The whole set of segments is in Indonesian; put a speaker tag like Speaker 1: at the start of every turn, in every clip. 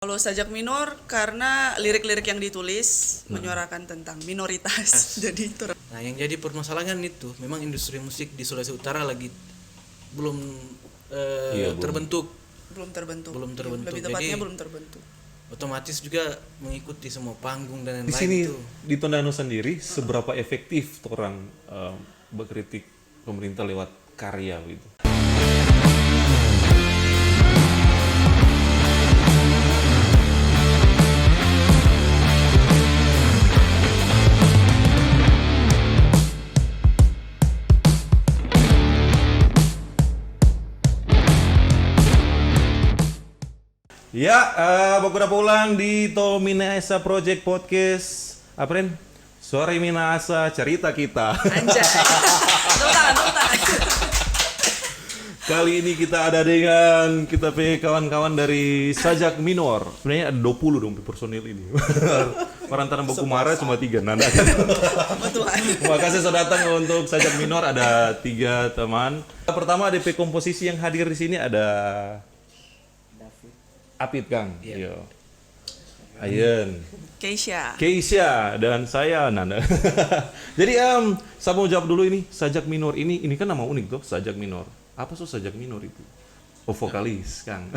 Speaker 1: Kalau sajak minor karena lirik-lirik yang ditulis menyuarakan tentang minoritas. Jadi itu
Speaker 2: Nah, yang jadi permasalahan itu memang industri musik di Sulawesi Utara lagi belum terbentuk,
Speaker 1: belum terbentuk.
Speaker 2: belum terbentuk.
Speaker 1: Lebih tepatnya
Speaker 2: Jadi
Speaker 1: belum terbentuk.
Speaker 2: otomatis juga mengikuti semua panggung dan
Speaker 3: Di
Speaker 2: lain-lain
Speaker 3: sini
Speaker 2: itu.
Speaker 3: di Tondano sendiri seberapa efektif orang berkritik pemerintah lewat karya gitu. Ya, baku pulang di To Minahasa Project Podcast. Apren? Suara Minahasa, cerita kita.
Speaker 1: Anjay. Tepuk tangan.
Speaker 3: Kali ini kita ada dengan kita punya kawan-kawan dari Sajak Minor. Sebenarnya ada 20 dong personil ini. Perantaran Baku Mara cuma 3. Nanda.
Speaker 1: Betul.
Speaker 3: Terima kasih sudah datang untuk Sajak Minor, ada 3 teman. Pertama DP komposisi yang hadir di sini ada Apit Kang. Iya. Ayen. Keisha dan saya Nanda. Jadi saya mau jawab dulu ini Sajak Minor ini kan nama unik tuh, Sajak Minor. Apa sih Sajak Minor itu? Oh, vokalis Kang.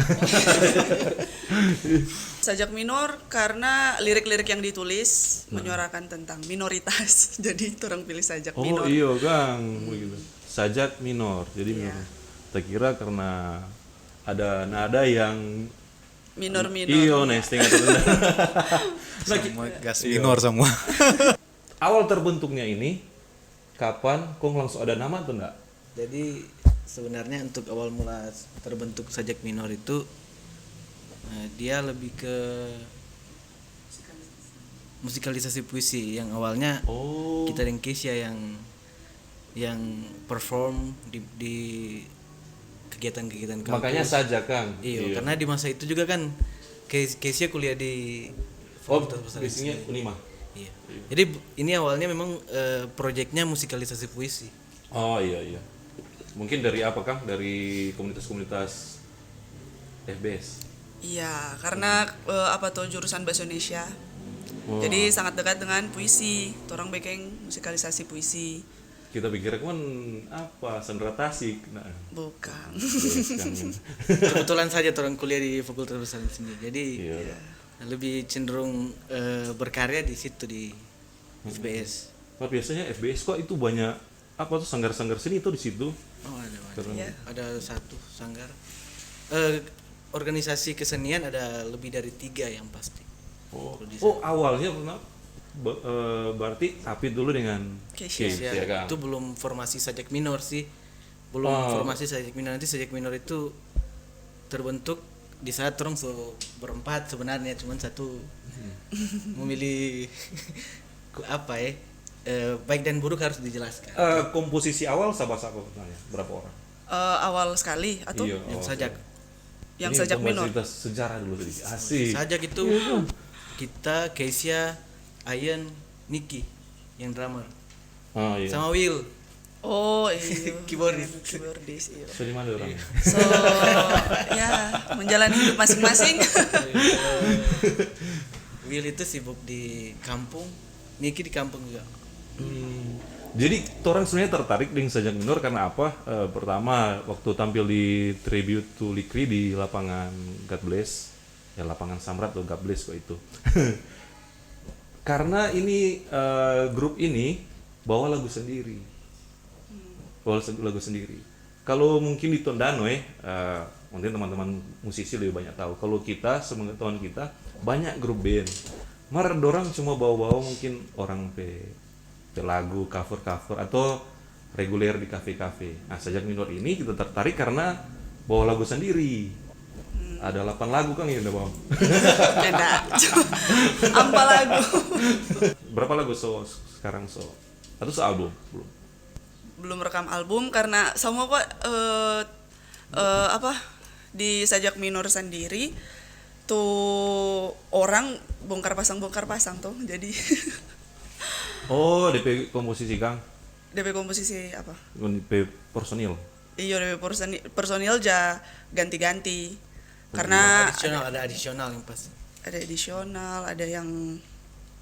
Speaker 1: Sajak minor karena lirik-lirik yang ditulis menyuarakan tentang minoritas. Jadi itu orang pilih sajak minor.
Speaker 3: Oh iya Kang, begitu. Sajak Minor. Jadi
Speaker 1: Iya.
Speaker 3: kita kira karena ada nada yang
Speaker 1: Minor-minor.
Speaker 3: iyo nesting atau rendah.
Speaker 2: Semua gas minor semua.
Speaker 3: Awal terbentuknya ini kapan? Kok langsung ada nama atau enggak?
Speaker 2: Jadi sebenarnya untuk awal mula terbentuk sajak minor itu dia lebih ke musikalisasi puisi yang awalnya
Speaker 3: Oh.
Speaker 2: kita dan Keisha yang perform di kegiatan-kegiatan kampus.
Speaker 3: Makanya Sajak Kang.
Speaker 2: Iya, karena di masa itu juga kan Keisha kuliah di
Speaker 3: Oh,
Speaker 2: Fakultas Bahasa
Speaker 3: biasanya
Speaker 2: Indonesia.
Speaker 3: Unima.
Speaker 2: Iya. Jadi ini awalnya memang proyeknya musikalisasi puisi.
Speaker 3: Oh iya. Mungkin dari apa Kang? Dari komunitas-komunitas FBS.
Speaker 1: Iya, karena jurusan bahasa Indonesia.
Speaker 3: Oh.
Speaker 1: Jadi sangat dekat dengan puisi. Orang bikin musikalisasi puisi.
Speaker 3: Kita pikir kan apa? Sandra Tasik. Nah,
Speaker 1: Bukan.
Speaker 3: yes, Kang.
Speaker 2: Kebetulan saja orang kuliah di Fakultas Bahasa Indonesia sendiri. Jadi
Speaker 3: Iya.
Speaker 2: lebih cenderung berkarya di situ di FBS.
Speaker 3: Oh, biasanya FBS kok itu banyak apa tuh sanggar-sanggar seni itu di situ.
Speaker 2: Oh, ada.
Speaker 3: Keren.
Speaker 1: Iya.
Speaker 2: Ada satu sanggar. Organisasi kesenian ada lebih dari 3 yang pasti.
Speaker 3: Oh,
Speaker 2: Kalau di
Speaker 3: oh awalnya pernah berarti Apit dulu dengan
Speaker 1: Keisha.
Speaker 3: ya Kang.
Speaker 2: Itu belum formasi sajak minor sih. Belum formasi sajak minor. Nanti sajak minor itu terbentuk di saat orang berempat sebenarnya, cuman satu memilih apa ya, baik dan buruk harus dijelaskan.
Speaker 3: Komposisi awal sahabat-sahabat nanya berapa orang?
Speaker 1: Awal sekali atau
Speaker 3: Iya.
Speaker 2: Yang sajak
Speaker 1: yang
Speaker 3: Ini
Speaker 1: sajak
Speaker 3: coba
Speaker 1: minor.
Speaker 3: cerita sejarah dulu tadi. Asik.
Speaker 2: sajak itu kita Keisha, Ayen, Niki yang drummer,
Speaker 3: Oh iya.
Speaker 2: sama Will
Speaker 1: Oh iya.
Speaker 2: Keyboardis.
Speaker 1: Keyboardis, iya.
Speaker 3: So di mana orang?
Speaker 1: So ya menjalani hidup masing-masing.
Speaker 2: Will itu sibuk di kampung, Niki di kampung juga.
Speaker 3: Jadi orang sebenarnya tertarik dengan Sajak Minor karena apa? Pertama waktu tampil di Tribute to Likri di lapangan God Bless, ya lapangan Samrat atau God Bless kok itu. Karena ini grup ini bawa lagu sendiri, Kalau mungkin di Tondano mungkin teman-teman musisi lebih banyak tahu. Kalau kita teman kita banyak grup band. Mar dorang cuma bawa-bawa mungkin orang pe lagu cover atau reguler di kafe-kafe. Nah, Sajak Minor ini kita tertarik karena bawa lagu sendiri. Ada 8 lagu Kang yang udah bawa.
Speaker 1: Beda. Apa lagu?
Speaker 3: Berapa lagu sekarang Atau sealbum? Belum.
Speaker 1: Belum rekam album karena semua kok di sajak minor sendiri tuh orang bongkar pasang tuh. Jadi
Speaker 3: Oh, DP komposisi Kang.
Speaker 1: DP komposisi apa?
Speaker 3: DP personil.
Speaker 1: Iya, DP personil ja ganti-ganti. Karena
Speaker 2: ada adisional yang pasti.
Speaker 1: ada additional, ada yang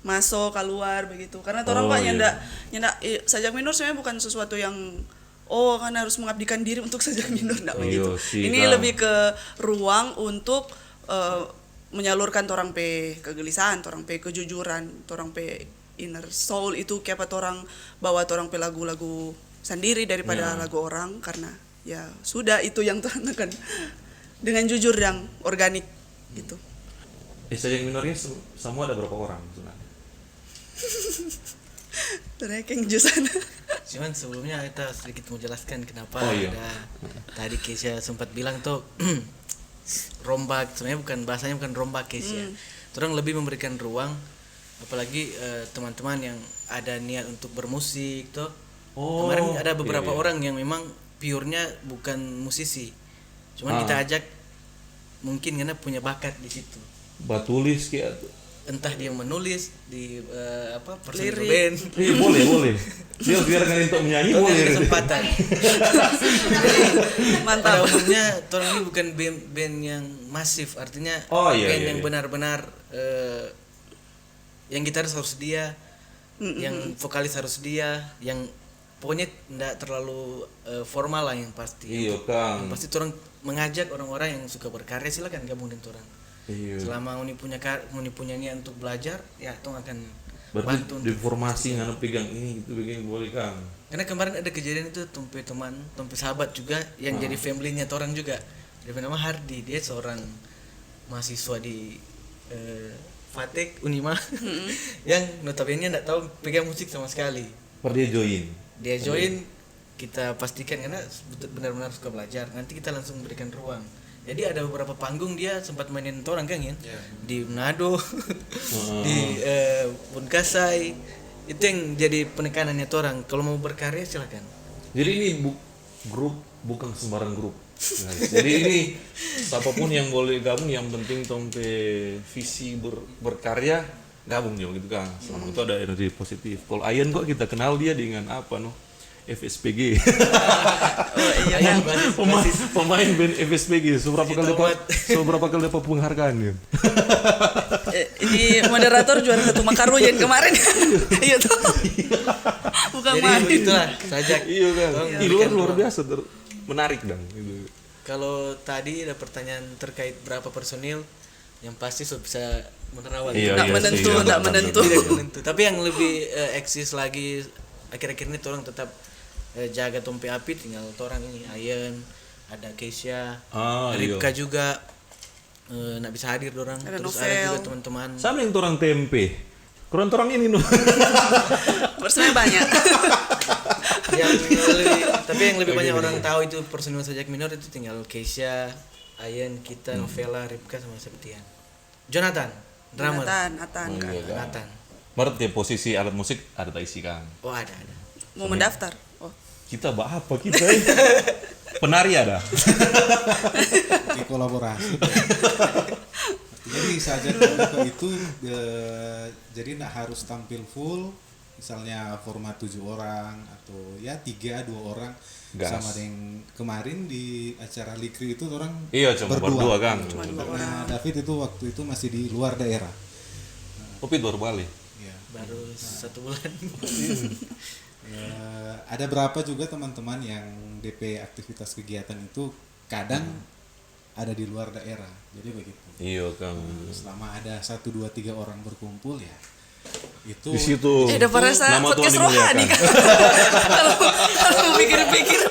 Speaker 1: masuk keluar begitu. Karena orang
Speaker 3: Oh,
Speaker 1: Pak
Speaker 3: iya.
Speaker 1: nyandak sajak minor sebenarnya bukan sesuatu yang kan harus mengabdikan diri untuk sajak minor, enggak
Speaker 3: Oh,
Speaker 1: begitu.
Speaker 3: iya sih,
Speaker 1: Ini
Speaker 3: Kang.
Speaker 1: lebih ke ruang untuk menyalurkan orang pe kegelisahan, orang pe kejujuran, orang pe inner soul itu kayak apa orang bawa orang pe lagu-lagu sendiri daripada
Speaker 3: Ya.
Speaker 1: lagu orang, karena ya sudah itu yang Tuhan akan dengan jujur yang organik gitu.
Speaker 3: Sajak minornya semua ada berapa orang sebenarnya?
Speaker 1: Ranking jusan.
Speaker 2: Cuman sebelumnya kita sedikit mau jelaskan kenapa
Speaker 3: Oh, iya.
Speaker 2: ada tadi Keisha sempat bilang tuh rombak, sebenarnya bahasanya bukan rombak Keisha. Orang lebih memberikan ruang, apalagi teman-teman yang ada niat untuk bermusik tuh.
Speaker 3: Oh,
Speaker 2: Kemarin ada beberapa
Speaker 3: iya, iya.
Speaker 2: orang yang memang purenya bukan musisi, cuman kita ajak mungkin karena punya bakat di situ.
Speaker 3: Batulis kayak
Speaker 2: Entah dia menulis di personil
Speaker 1: Lirik.
Speaker 2: band.
Speaker 3: boleh. Dia biar kan untuk menyanyi
Speaker 2: Itu
Speaker 3: boleh.
Speaker 2: ada kesempatan. Pada
Speaker 1: Mantap.
Speaker 2: umumnya orang ini bukan band yang masif, artinya
Speaker 3: Oh, iya,
Speaker 2: band
Speaker 3: iya,
Speaker 2: yang
Speaker 3: iya.
Speaker 2: benar-benar yang gitaris harus dia, yang vokalis harus dia, yang pokoknya tidak terlalu formal lah yang pasti.
Speaker 3: Iya, Kang.
Speaker 2: Yang pasti orang mengajak orang-orang yang suka berkarya silakan gabung dengan orang.
Speaker 3: Iya.
Speaker 2: Selama Uni punya niat untuk belajar, ya tong akan
Speaker 3: Berarti
Speaker 2: bantu
Speaker 3: di
Speaker 2: untuk.
Speaker 3: formasi nggak pegang ini gitu begini boleh Kang.
Speaker 2: Karena kemarin ada kejadian itu tumpe sahabat juga yang jadi family-nya orang juga. Dia bernama Hardi, dia seorang mahasiswa di Fatek Unima yang notabene enggak tahu pegang musik sama sekali.
Speaker 3: Dia join.
Speaker 2: Dia join, kita pastikan karena benar-benar suka belajar. Nanti kita langsung berikan ruang. Jadi ada beberapa panggung dia sempat mainin orang kan ya, di Manado, di Bunkasai. Itu yang jadi penekanannya orang. Kalau mau berkarya silakan.
Speaker 3: Jadi ini grup bukan sembarang grup. Guys. Jadi ini siapapun yang boleh gabung, yang penting tompe visi berkarya gabung juga gitu Kang. Selama itu ada energi positif. Kalau Ayan kok kita kenal dia dengan apa FSPG.
Speaker 1: Oh iya
Speaker 2: Ayah,
Speaker 1: kan.
Speaker 3: Pemain band FSPG. Seberapa kali dapat penghargaan ya?
Speaker 1: Ini moderator juara 1 Makaruyen kemarin. Iya tuh. Bukan
Speaker 2: Jadi
Speaker 1: main.
Speaker 2: begitulah sajak.
Speaker 3: Iya kan.
Speaker 2: Tolong
Speaker 3: Luar
Speaker 2: berikan
Speaker 3: biasa menarik dong gitu.
Speaker 2: Kalau tadi ada pertanyaan terkait berapa personil, yang pasti sudah bisa menerawang.
Speaker 3: Iya,
Speaker 1: Nggak
Speaker 3: iya
Speaker 1: menentu,
Speaker 3: sih,
Speaker 1: nggak
Speaker 3: benar,
Speaker 1: menentu.
Speaker 2: Tidak menentu. Tapi yang lebih eksis lagi akhir-akhir ini tolong tetap jaga tumpe api, tinggal orang ini Ayen, ada Keisha,
Speaker 3: Ah, iya.
Speaker 2: Ripka juga nggak bisa hadir orang.
Speaker 1: Ada
Speaker 2: Terus ada
Speaker 1: Novel.
Speaker 2: juga teman-teman.
Speaker 3: Sama yang orang tempe. Kurang ini
Speaker 1: Personnya banyak.
Speaker 2: Tapi yang lebih banyak orang tahu itu personil sajak minor itu tinggal Keisha, Ayen, kita, Novela, Ripka sama Septian. Jonathan, drummer.
Speaker 1: Nathan.
Speaker 3: Oh, iya, Kang.
Speaker 2: Nathan.
Speaker 3: Menurut dia posisi alat musik ada tak isi Kang.
Speaker 2: Oh ada.
Speaker 1: Mau mendaftar. Oh.
Speaker 3: Kita apa kita? Penari ada.
Speaker 4: Di kolaborasi. Jadi sajak terbuka itu jadi tidak harus tampil full, misalnya format 7 orang atau ya 3-2 orang.
Speaker 3: Gas.
Speaker 4: Sama dengan kemarin di acara Likri itu orang
Speaker 3: Iya, cuma berdua Kang.
Speaker 1: Cuma dua
Speaker 4: Karena David itu waktu itu masih di luar daerah.
Speaker 3: Kopi baru balik.
Speaker 4: Ya.
Speaker 2: Baru 1 bulan.
Speaker 4: Ya, ada berapa juga teman-teman yang DP aktivitas kegiatan itu kadang ada di luar daerah, jadi begitu.
Speaker 3: Iya Kang.
Speaker 4: Selama ada 1, 2, 3 orang berkumpul ya itu
Speaker 3: Di situ.
Speaker 1: Udah perasa
Speaker 3: nama Tuhan
Speaker 1: podcast rohani
Speaker 3: dimuliakan.
Speaker 1: kan. Kalau pikir-pikir.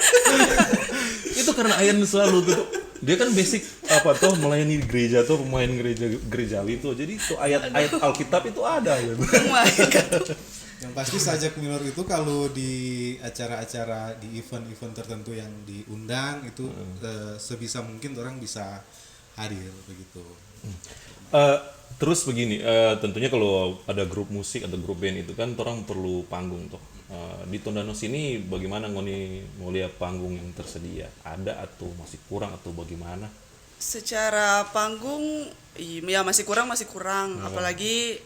Speaker 3: Itu karena Ayan selalu gitu. Dia kan basic apa tuh melayani gereja tuh, pemain gerejawi tuh. Jadi tuh ayat-ayat Alkitab itu ada gitu.
Speaker 1: Main kan.
Speaker 4: yang pasti sajak minor itu kalau di acara-acara di event-event tertentu yang diundang itu sebisa mungkin orang bisa hadir begitu.
Speaker 3: Terus begini, tentunya kalau ada grup musik atau grup band itu kan orang perlu panggung tuh. Di Tondano sini bagaimana ngoni mau lihat panggung yang tersedia? Ada atau masih kurang atau bagaimana?
Speaker 1: Secara panggung ya masih kurang. Apalagi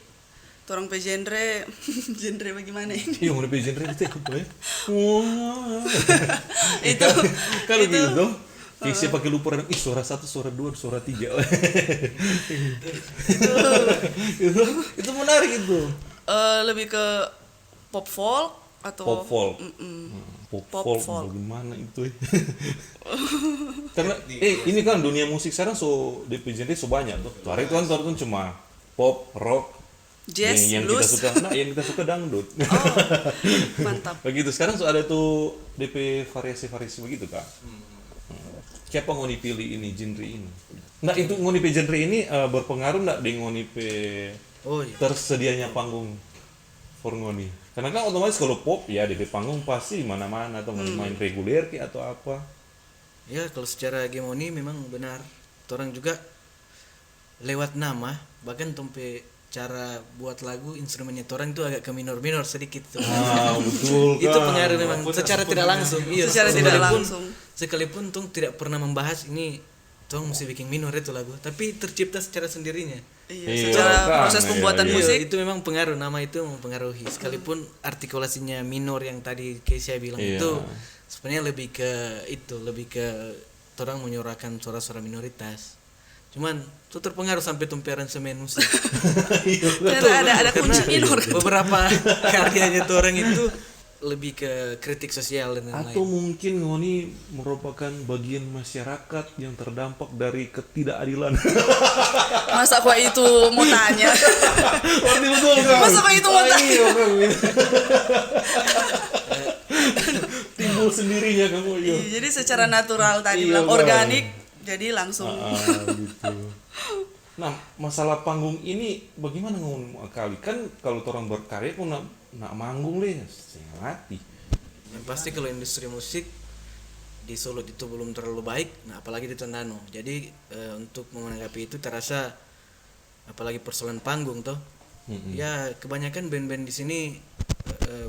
Speaker 1: orang pe genre bagaimana ini?
Speaker 3: Iya, mau lebih genre itu ya.
Speaker 1: Itu
Speaker 3: Kalau gitu, Kayak siapa pakai lupa ih suara 1, suara 2, suara 3. Itu menarik itu.
Speaker 1: Lebih ke pop folk atau
Speaker 3: Pop folk. Pop
Speaker 1: Pop
Speaker 3: folk
Speaker 1: folk.
Speaker 3: bagaimana itu? Karena ini kan dunia musik sekarang DP genre so banyak tuh. Hari itu kan cuma pop, rock,
Speaker 1: jazz,
Speaker 3: yang
Speaker 1: blues.
Speaker 3: kita suka, yang kita suka dangdut.
Speaker 1: Oh, mantap.
Speaker 3: Begitu sekarang ada tuh DP variasi-variasi begitu kak. Siapa ngoni pilih ini genre ini? Nah itu ngoni pe genre ini berpengaruh nggak dengan ngoni pe
Speaker 2: Oh iya.
Speaker 3: tersedianya panggung for ngoni? Karena kan otomatis kalau pop ya DP panggung pasti di mana-mana atau main reguler ki atau apa?
Speaker 2: Ya kalau secara hegemoni memang benar. Orang juga lewat nama, bahkan tompe cara buat lagu instrumennya orang itu agak ke minor-minor sedikit tuh.
Speaker 3: Ah betul.
Speaker 2: Itu pengaruh memang secara tidak langsung. Iya,
Speaker 1: Secara tidak
Speaker 2: sekalipun-
Speaker 1: langsung.
Speaker 2: Sekalipun tung tidak pernah membahas ini tong mesti bikin minor itu lagu, tapi tercipta secara sendirinya.
Speaker 1: Iya,
Speaker 3: Iya,
Speaker 1: secara
Speaker 3: kan,
Speaker 1: proses
Speaker 3: iya,
Speaker 1: pembuatan
Speaker 3: iya.
Speaker 1: musik.
Speaker 2: Itu memang pengaruh, nama itu mempengaruhi. Sekalipun artikulasinya minor yang tadi Keisha bilang
Speaker 3: Iya.
Speaker 2: itu sebenarnya lebih ke orang menyuarakan suara-suara minoritas. Cuman itu terpengaruh sampai tumpi aransemen musik.
Speaker 1: Karena ada kunci
Speaker 2: Karena
Speaker 1: minor.
Speaker 2: beberapa karyanya tuh orang itu lebih ke kritik sosial dan lain-lain.
Speaker 3: Atau mungkin ngoni merupakan bagian masyarakat yang terdampak dari ketidakadilan.
Speaker 1: Masa kok itu mau tanya?
Speaker 3: Berarti betul kan?
Speaker 1: Masa kok itu mau tanya?
Speaker 3: Iya, kan? Timbul sendirinya kamu iya.
Speaker 1: Iya, jadi secara natural tadi
Speaker 3: Iya,
Speaker 1: bilang
Speaker 3: Bang.
Speaker 1: organik, jadi langsung
Speaker 3: Gitu. Nah, masalah panggung ini bagaimana ngomong kali? Kan kalau orang berkarya pun nak manggung leh, setengah mati.
Speaker 2: Yang pasti kalau industri musik di Solo itu belum terlalu baik, nah apalagi di Tondano. Jadi untuk menanggapi itu terasa apalagi persoalan panggung toh. Ya kebanyakan band-band di sini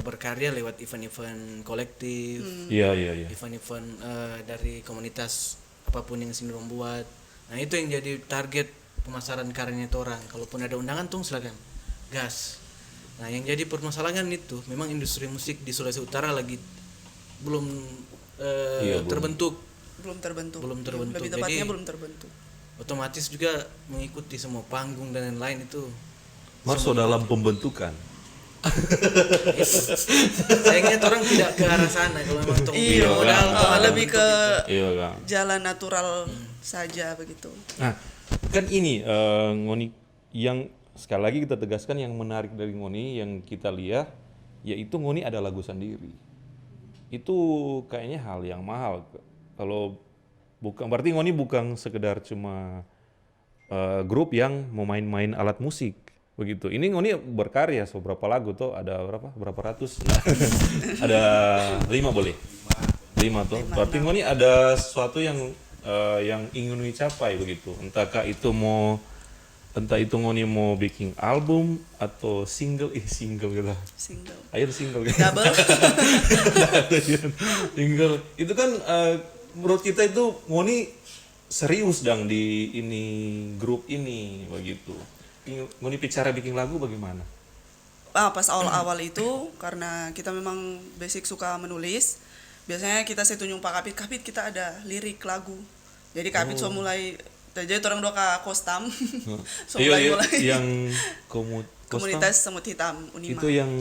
Speaker 2: berkarya lewat event-event kolektif,
Speaker 3: Iya.
Speaker 2: event-event dari komunitas apapun yang sini membuat. Nah itu yang jadi target pemasaran karyanya itu orang. Kalaupun ada undangan tuh silakan gas. Nah yang jadi permasalahan itu memang industri musik di Sulawesi Utara lagi belum
Speaker 3: Iya, belum.
Speaker 2: terbentuk.
Speaker 1: belum terbentuk.
Speaker 2: Belum terbentuk.
Speaker 1: Lebih tepatnya
Speaker 2: Jadi-
Speaker 1: belum terbentuk.
Speaker 2: Otomatis juga mengikuti semua panggung dan lain-lain itu.
Speaker 3: Masuk dalam pembentukan.
Speaker 2: Sayangnya orang tidak ke arah sana kalau memang tong
Speaker 1: Iya,
Speaker 2: modal tong ada
Speaker 1: lebih ke
Speaker 3: Iya kan.
Speaker 1: jalan natural saja begitu.
Speaker 3: Nah, kan ini ngoni yang sekali lagi kita tegaskan yang menarik dari ngoni yang kita lihat yaitu ngoni ada lagu sendiri. Itu kayaknya hal yang mahal. Kalau bukan berarti ngoni bukan sekedar cuma grup yang mau main-main alat musik begitu. Ini ngoni berkarya beberapa lagu tuh ada berapa ratus? Nah, ada 5 boleh. 5 tuh. Berarti ngoni ada sesuatu yang ingin ngoni capai begitu. Entah itu ngoni mau bikin album atau single gitu.
Speaker 1: Single.
Speaker 3: Ayo single gitu.
Speaker 1: Double.
Speaker 3: Single. Itu kan menurut kita itu ngoni serius dang di ini grup ini begitu. Ngoni bicara bikin lagu bagaimana?
Speaker 1: Pas awal-awal itu karena kita memang basic suka menulis, biasanya kita setunjuk Pak Kapit kita ada lirik lagu. Jadi Kapit so mulai jadi orang dua ke Kostam. So
Speaker 3: Iya,
Speaker 1: mulai
Speaker 3: yang
Speaker 1: komunitas Semut Hitam Unima.
Speaker 3: itu yang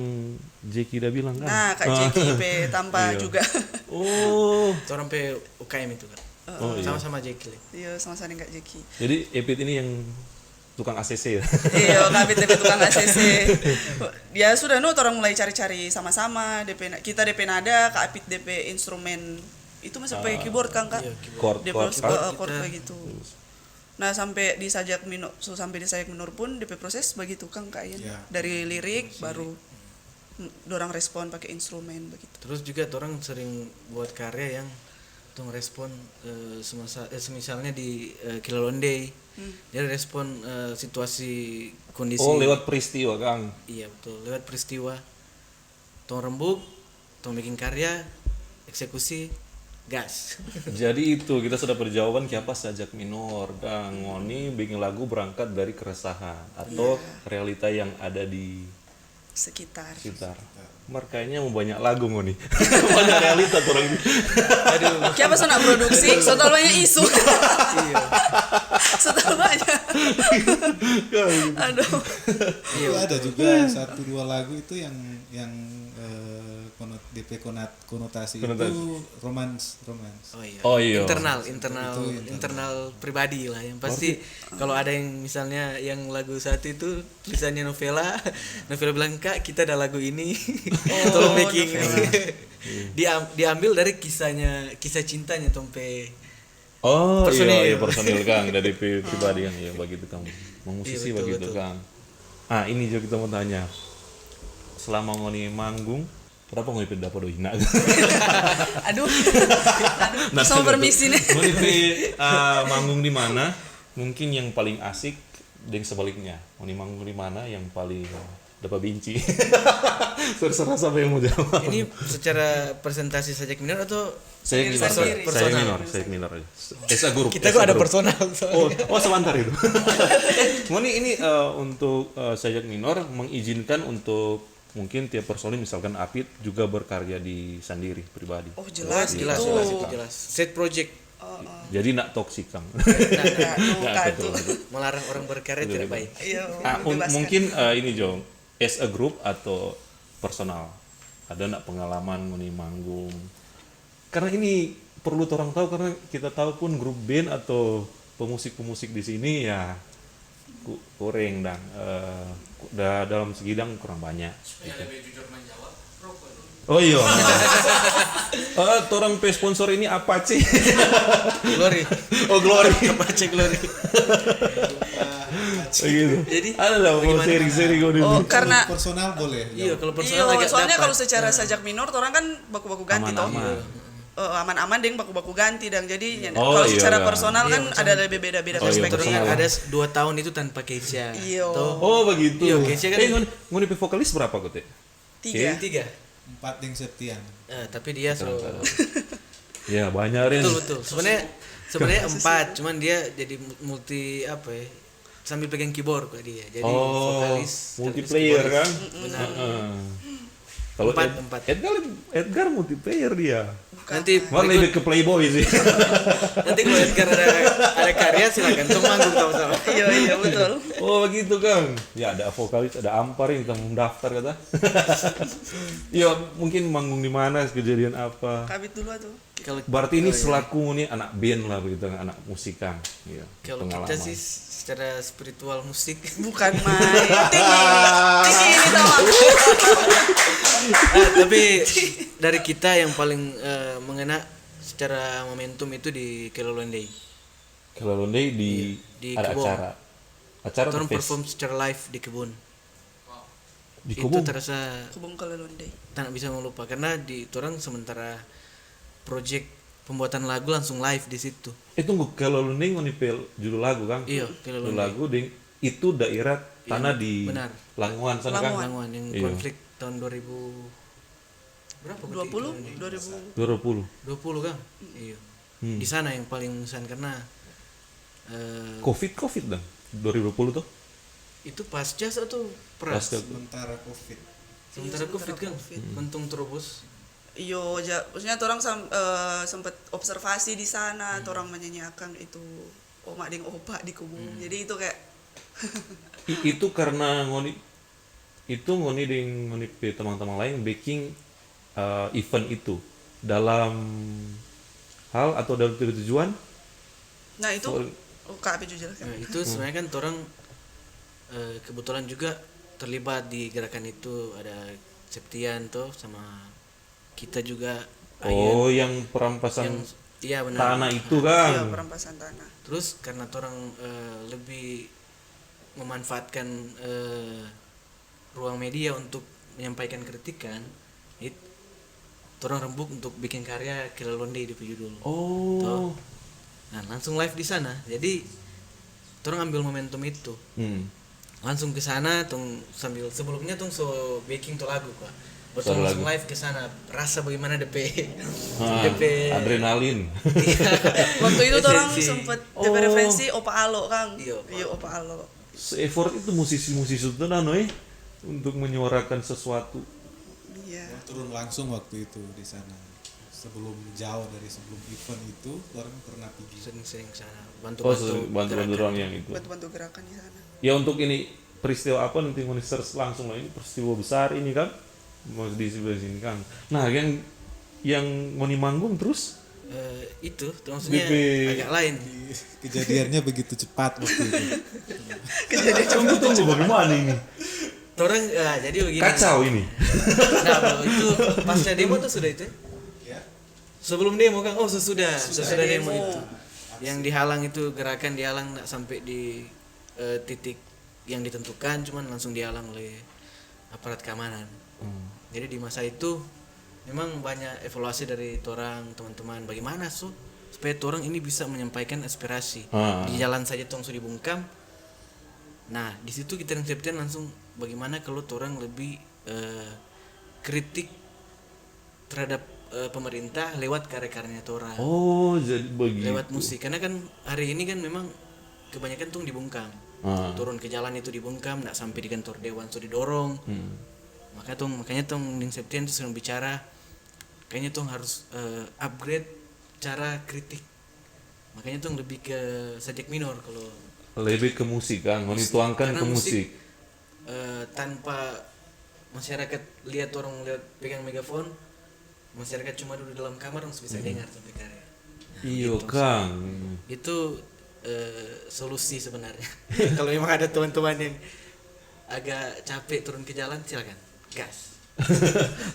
Speaker 3: Jeki udah bilang kan?
Speaker 1: Nah, Kak Jeki tambah
Speaker 3: Iya.
Speaker 1: juga.
Speaker 3: Oh.
Speaker 2: orang sampai UKM itu kan.
Speaker 3: Oh iya.
Speaker 2: Sama-sama Jekyll.
Speaker 1: Iya, sama-sama Kak Jeki.
Speaker 3: Jadi Epit ini yang tukang ACC ya.
Speaker 1: Iya, Kapit DP tukang ACC. Ya sudah orang mulai cari-cari sama-sama. Kita DP nada, Kak Apit DP instrumen. Itu masih pakai keyboard kan, Kak?
Speaker 2: Iya,
Speaker 3: Chord
Speaker 1: DP chord kayak gitu. Nah, sampai di sajak minor, pun DP proses begitu Kang Kak Ian.
Speaker 4: Ya.
Speaker 1: Dari lirik baru dorang respon pakai instrumen begitu.
Speaker 2: Terus juga orang sering buat karya yang tong respon misalnya di Kilalonde. Dia respon situasi kondisi.
Speaker 3: Oh, lewat peristiwa, Kang.
Speaker 2: Iya betul, lewat peristiwa. Tong rembuk, tong bikin karya, eksekusi, gas.
Speaker 3: Jadi itu kita sudah berjawaban siapa sajak minor dan ngoni bikin lagu berangkat dari keresahan atau realita yang ada di
Speaker 1: sekitar.
Speaker 3: Makanya mau banyak lagu ngoni. Banyak realita orang ini.
Speaker 2: Aduh.
Speaker 1: Siapa so nak produksi, so terlalu banyak isu.
Speaker 2: Iya.
Speaker 1: So terlalu banyak. Aduh.
Speaker 4: Itu ada juga 1-2 lagu itu yang DP konotasi itu romance.
Speaker 3: Oh iya.
Speaker 2: Internal pribadi lah yang pasti kalau ada yang misalnya yang lagu satu itu tulisannya novela bilang kak kita ada lagu ini tolong making diambil dari kisah cintanya tompe
Speaker 3: personil Kang dari pribadi yang begitu Kang. Musisi
Speaker 2: Iya, betul,
Speaker 3: begitu
Speaker 2: betul.
Speaker 3: Kang. Ini juga kita mau tanya. Selama ngoni manggung, berapa ngoni pindah pada hina?
Speaker 1: Aduh. Sama permisi nih.
Speaker 3: Ngoni manggung di mana? Mungkin yang paling asik dan sebaliknya. Ngoni manggung di mana yang paling dapat benci? Terserah siapa yang mau jawab.
Speaker 2: ini secara presentasi sajak minor atau
Speaker 3: Saya
Speaker 2: personal.
Speaker 3: minor aja. Esa guru.
Speaker 2: kita kok ada personal
Speaker 3: Oh sebentar itu. Ngoni ini untuk sajak minor mengizinkan untuk mungkin tiap personil misalkan Apit juga berkarya di sendiri pribadi.
Speaker 1: Oh jelas
Speaker 2: jelas
Speaker 1: itu.
Speaker 2: jelas set project
Speaker 3: Jadi nak toksik Kang.
Speaker 1: Nah, itu.
Speaker 2: melarang orang berkarya tidak baik.
Speaker 1: Iya, bebaskan.
Speaker 3: Mungkin ini Jong, as a group atau personal. Ada nak pengalaman ngoni manggung? Karena ini perlu orang tahu karena kita tahu pun grup band atau pemusik-pemusik di sini ya kurang dan dalam segidang kurang banyak. Oh iya. Orang sponsor ini apa sih?
Speaker 2: Glory.
Speaker 3: Oh Glory.
Speaker 2: Apache Glory.
Speaker 3: Gitu.
Speaker 2: Jadi,
Speaker 3: ada lah mau seri-seri gue
Speaker 1: Oh, karena
Speaker 4: personal boleh.
Speaker 2: Iya, kalau personal
Speaker 1: iya,
Speaker 2: agak
Speaker 1: soalnya
Speaker 2: dapat.
Speaker 1: kalau secara sajak minor orang kan baku-baku ganti toh. Aman-aman deng baku-baku ganti dan jadi
Speaker 3: Oh,
Speaker 1: kalau
Speaker 3: iya,
Speaker 1: secara
Speaker 3: iya.
Speaker 1: personal kan ada lebih beda-beda
Speaker 3: Oh, iya,
Speaker 1: perspektif.
Speaker 3: personal.
Speaker 2: Ada 2 tahun itu tanpa Keisha.
Speaker 1: Iya.
Speaker 2: Toh.
Speaker 3: Oh begitu.
Speaker 2: Iya, Keisha kan
Speaker 3: ngoni vokalis berapa kok teh?
Speaker 1: 3.
Speaker 2: 3.
Speaker 4: 4 yang Septian.
Speaker 2: Tapi dia
Speaker 3: Ya banyak Ren.
Speaker 2: betul. Sebenarnya 4, cuman dia jadi multi apa ya? Sambil pegang keyboard kok dia. Jadi vokalis,
Speaker 3: multiplayer kan?
Speaker 2: Benar.
Speaker 3: Kalau
Speaker 2: Empat.
Speaker 3: Edgar multiplayer dia.
Speaker 2: Nanti
Speaker 3: Malah lebih ke playboy sih.
Speaker 2: nanti kalau Edgar ada karya silakan tuh manggung sama-sama.
Speaker 1: Iya betul.
Speaker 3: Oh begitu Kang. Ya ada vokalis, ada Ampar yang kita mau daftar kata. Ya mungkin manggung di mana, kejadian apa.
Speaker 1: Kabit dulu tuh.
Speaker 2: Kalau
Speaker 3: Berarti ini selaku nih anak band lah begitu, anak musik Kang. Iya.
Speaker 2: kalau kita sih secara spiritual musik
Speaker 1: Bukan main. Tinggi ini tau.
Speaker 2: tapi dari kita yang paling mengena secara momentum itu di Kelolon Day.
Speaker 3: Kalau Londe di ada
Speaker 2: kebun.
Speaker 3: acara
Speaker 2: Orang
Speaker 3: fest.
Speaker 2: perform secara live di kebun.
Speaker 3: Di
Speaker 2: Itu
Speaker 3: Kubung.
Speaker 2: terasa
Speaker 1: Kubung Kalelonde.
Speaker 2: tak bisa melupa karena di orang sementara project pembuatan lagu langsung live di situ.
Speaker 3: Tunggu kalau Londe ngonipel judul lagu Kang.
Speaker 2: Iya,
Speaker 3: Judul
Speaker 2: Kelolon Day.
Speaker 3: lagu ding itu daerah tanah di
Speaker 2: benar.
Speaker 3: Languan sana Kang.
Speaker 2: Languan yang
Speaker 3: Iya.
Speaker 2: konflik tahun 2000 berapa?
Speaker 1: 20
Speaker 3: 2020.
Speaker 2: 20 kan? Iya. Di sana yang paling mengesan karena
Speaker 3: Covid dah 2020 tuh.
Speaker 2: itu pasca atau pras?
Speaker 3: Pasca.
Speaker 4: Sementara Covid.
Speaker 2: Sementara Covid kan, untung terobos.
Speaker 1: Iyo, maksudnya orang sempat observasi di sana, orang menyanyiakan itu Oma ding Opa di kubung. Jadi itu kayak
Speaker 3: Itu karena ngoni ding teman-teman lain baking event itu dalam hal atau dalam tujuan.
Speaker 1: nah itu Kak Api jelaskan.
Speaker 2: Nah, itu sebenarnya kan orang kebetulan juga terlibat di gerakan itu, ada Septian tuh sama kita juga.
Speaker 3: Oh, yang perampasan
Speaker 2: Iya benar.
Speaker 3: tanah itu
Speaker 1: Iya,
Speaker 3: kan.
Speaker 1: perampasan tanah.
Speaker 2: Terus karena orang lebih memanfaatkan ruang media untuk menyampaikan kritikan, orang rembuk untuk bikin karya Kelolonde di judul.
Speaker 3: Oh.
Speaker 2: Nah, langsung live di sana. Jadi orang ambil momentum itu. Langsung ke sana sambil sebelumnya so baking tuh lagu Pak. Betul langsung live ke sana. Rasa bagaimana DP
Speaker 3: Adrenalin.
Speaker 1: Waktu itu orang
Speaker 2: Esensi.
Speaker 1: sempet DP referensi Opa Alo Kang.
Speaker 2: Iya,
Speaker 1: Iya Opa Alo.
Speaker 3: Se-effort itu musisi-musisi itu nah, untuk menyuarakan sesuatu.
Speaker 1: Iya.
Speaker 4: Turun langsung waktu itu di sana. Sebelum event itu orang pernah pergi.
Speaker 2: Sering-sering ke sana
Speaker 3: Oh,
Speaker 2: bantu-bantu
Speaker 3: bantu-bantu
Speaker 2: gerakan.
Speaker 3: orang yang itu.
Speaker 1: Bantu-bantu gerakan di sana.
Speaker 3: Ya untuk ini peristiwa apa nanti mau search langsung lah, ini peristiwa besar ini kan mau di sebelah sini kan. Nah yang mau manggung terus
Speaker 2: Itu maksudnya
Speaker 3: BP.
Speaker 2: agak lain.
Speaker 4: Kejadiannya begitu cepat waktu itu.
Speaker 3: tunggu bagaimana ini
Speaker 2: Orang jadi begini.
Speaker 3: kacau ini.
Speaker 2: Nah, bro, itu pasca demo tuh sudah itu.
Speaker 4: Ya.
Speaker 2: Sebelum demo kan, sesudah demo
Speaker 1: demo.
Speaker 2: itu. Yang dihalang itu gerakan dihalang nggak sampai di titik yang ditentukan, cuman langsung dihalang oleh aparat keamanan. Jadi di masa itu memang banyak evaluasi dari orang teman-teman bagaimana supaya orang ini bisa menyampaikan aspirasi. Di jalan saja tong sudah dibungkam. Nah, di situ kita yang langsung bagaimana kalau orang lebih kritik terhadap pemerintah lewat karya-karyanya orang.
Speaker 3: Oh, jadi begitu.
Speaker 2: Lewat musik. Karena kan hari ini kan memang kebanyakan tuh dibungkam. Turun ke jalan itu dibungkam, nggak sampai di kantor dewan so didorong. Makanya tuh Ning Septian tuh sedang bicara kayaknya tuh harus upgrade cara kritik. Makanya tuh lebih ke sajak minor kalau
Speaker 3: Lebih ke musik kan, mau dituangkan
Speaker 2: Karena
Speaker 3: ke musik.
Speaker 2: tanpa masyarakat lihat orang lihat pegang megafon, masyarakat cuma duduk dalam kamar harus bisa dengar sampai karya.
Speaker 3: Iya Kang.
Speaker 2: Itu solusi sebenarnya. Kalau memang ada teman-teman yang agak capek turun ke jalan, silakan gas.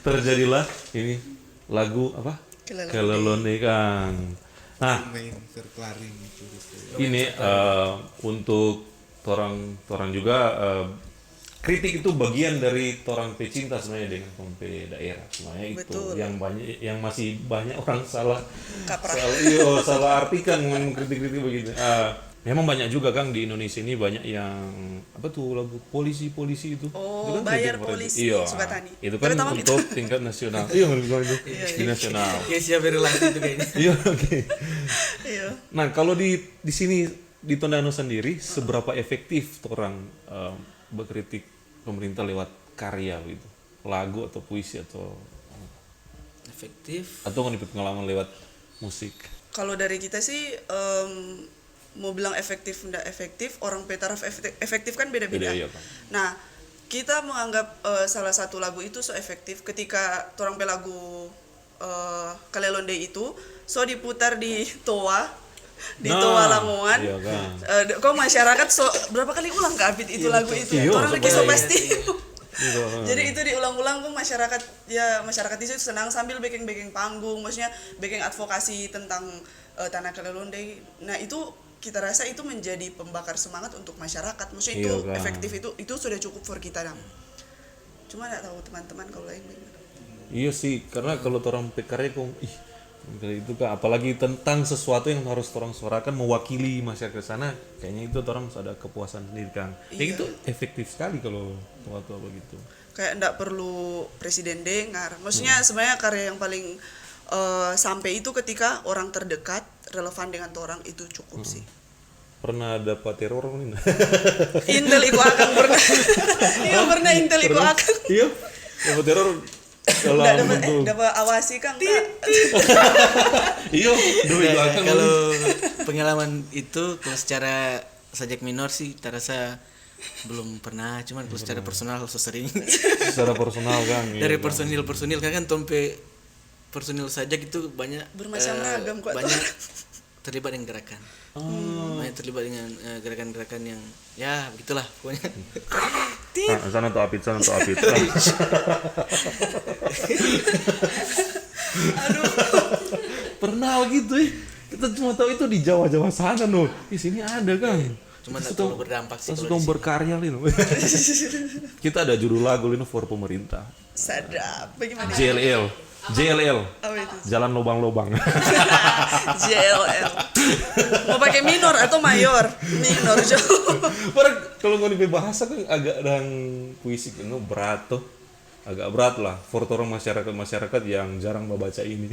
Speaker 3: Terjadilah ini lagu apa?
Speaker 1: Kelelonde.
Speaker 3: Kelelonde Kang. Nah,
Speaker 4: Main verklaring itu.
Speaker 3: ini untuk orang juga kritik itu bagian dari orang pecinta sebenarnya dengan pompe daerah sebenarnya itu.
Speaker 1: Betul.
Speaker 3: Yang masih banyak orang salah
Speaker 1: Kaprah.
Speaker 3: salah artikan kritik-kritik begitu. Memang banyak juga Kang di Indonesia ini banyak yang apa tuh lagu polisi itu.
Speaker 1: Oh,
Speaker 3: Itu kan
Speaker 1: bayar
Speaker 3: kritik mereka.
Speaker 1: polisi,
Speaker 3: Iya.
Speaker 1: Sukatani.
Speaker 3: Itu kan
Speaker 1: Terutama kita.
Speaker 3: untuk tingkat nasional. Iya, menurut itu di nasional.
Speaker 2: Kayak siapa relasi itu kayaknya.
Speaker 3: Iya, oke.
Speaker 1: Iya.
Speaker 3: Nah, kalau di sini di Tondano sendiri seberapa efektif orang berkritik pemerintah lewat karya gitu, lagu atau puisi atau
Speaker 2: Efektif.
Speaker 3: nggak pengalaman lewat musik?
Speaker 1: Kalau dari kita sih mau bilang efektif enggak efektif, orang taraf efektif kan beda-beda.
Speaker 3: Beda, iya, Kang.
Speaker 1: Nah, kita menganggap salah satu lagu itu so efektif ketika orang pe lagu Kelelonde itu so diputar di Toa Toa Lamongan.
Speaker 3: Iya, Kang.
Speaker 1: Kok masyarakat berapa kali ulang ke Apit itu lagu itu.
Speaker 3: iya,
Speaker 1: Orang lagi so
Speaker 3: iya,
Speaker 1: pasti.
Speaker 3: Gitu,
Speaker 1: Jadi itu diulang-ulang kok masyarakat itu senang sambil bikin panggung, maksudnya bikin advokasi tentang tanah Kelelonde. Nah, itu kita rasa itu menjadi pembakar semangat untuk masyarakat. Maksudnya itu
Speaker 3: Iya, Kang.
Speaker 1: efektif, itu sudah cukup for kita dong. Cuma nggak tahu teman-teman kalau lain bagaimana.
Speaker 3: Iya sih, karena kalau orang pekarnya kok itu kan apalagi tentang sesuatu yang harus orang suarakan mewakili masyarakat sana, kayaknya itu orang ada kepuasan sendiri Kang.
Speaker 1: Iya.
Speaker 3: Itu efektif sekali kalau waktu begitu.
Speaker 1: Kayak nggak perlu presiden dengar. Maksudnya sebenarnya karya yang paling sampai itu ketika orang terdekat relevan dengan orang itu cukup sih.
Speaker 3: Pernah dapat teror ini?
Speaker 1: Intel iku akan pernah. Iya pernah Intel iku akan.
Speaker 3: Iya, dapat teror dalam bentuk.
Speaker 1: Dapat awasi Kang. Kak.
Speaker 3: Iya, dulu itu akan
Speaker 2: Kalau pengalaman itu kalau secara sajak minor sih tak rasa belum pernah, cuman kalau secara personal sering.
Speaker 3: secara personal Kang. Iya,
Speaker 2: Dari
Speaker 3: Kang.
Speaker 2: personil kan tompe personil sajak itu banyak
Speaker 1: Bermacam ragam kok.
Speaker 2: banyak terlibat dengan gerakan. Banyak terlibat dengan gerakan-gerakan yang ya begitulah pokoknya.
Speaker 3: Sana tuh apit.
Speaker 1: Aduh.
Speaker 3: Pernah gitu kita cuma tahu itu di Jawa sana no. Di sini ada Kang.
Speaker 2: Cuma tak terlalu berdampak sih
Speaker 3: Kita
Speaker 2: kalau
Speaker 3: suka
Speaker 2: di sini.
Speaker 3: berkarya Lino. Kita ada judul lagu Lino for pemerintah.
Speaker 1: Sadap. Bagaimana?
Speaker 3: JLL.
Speaker 1: Apa itu?
Speaker 3: Jalan lubang-lubang.
Speaker 1: JLL. Mau pakai minor atau mayor? Minor Jo.
Speaker 3: Padahal kalau nggak bahasa kan agak dan puisi itu berat tuh. Agak berat lah for orang masyarakat yang jarang membaca ini.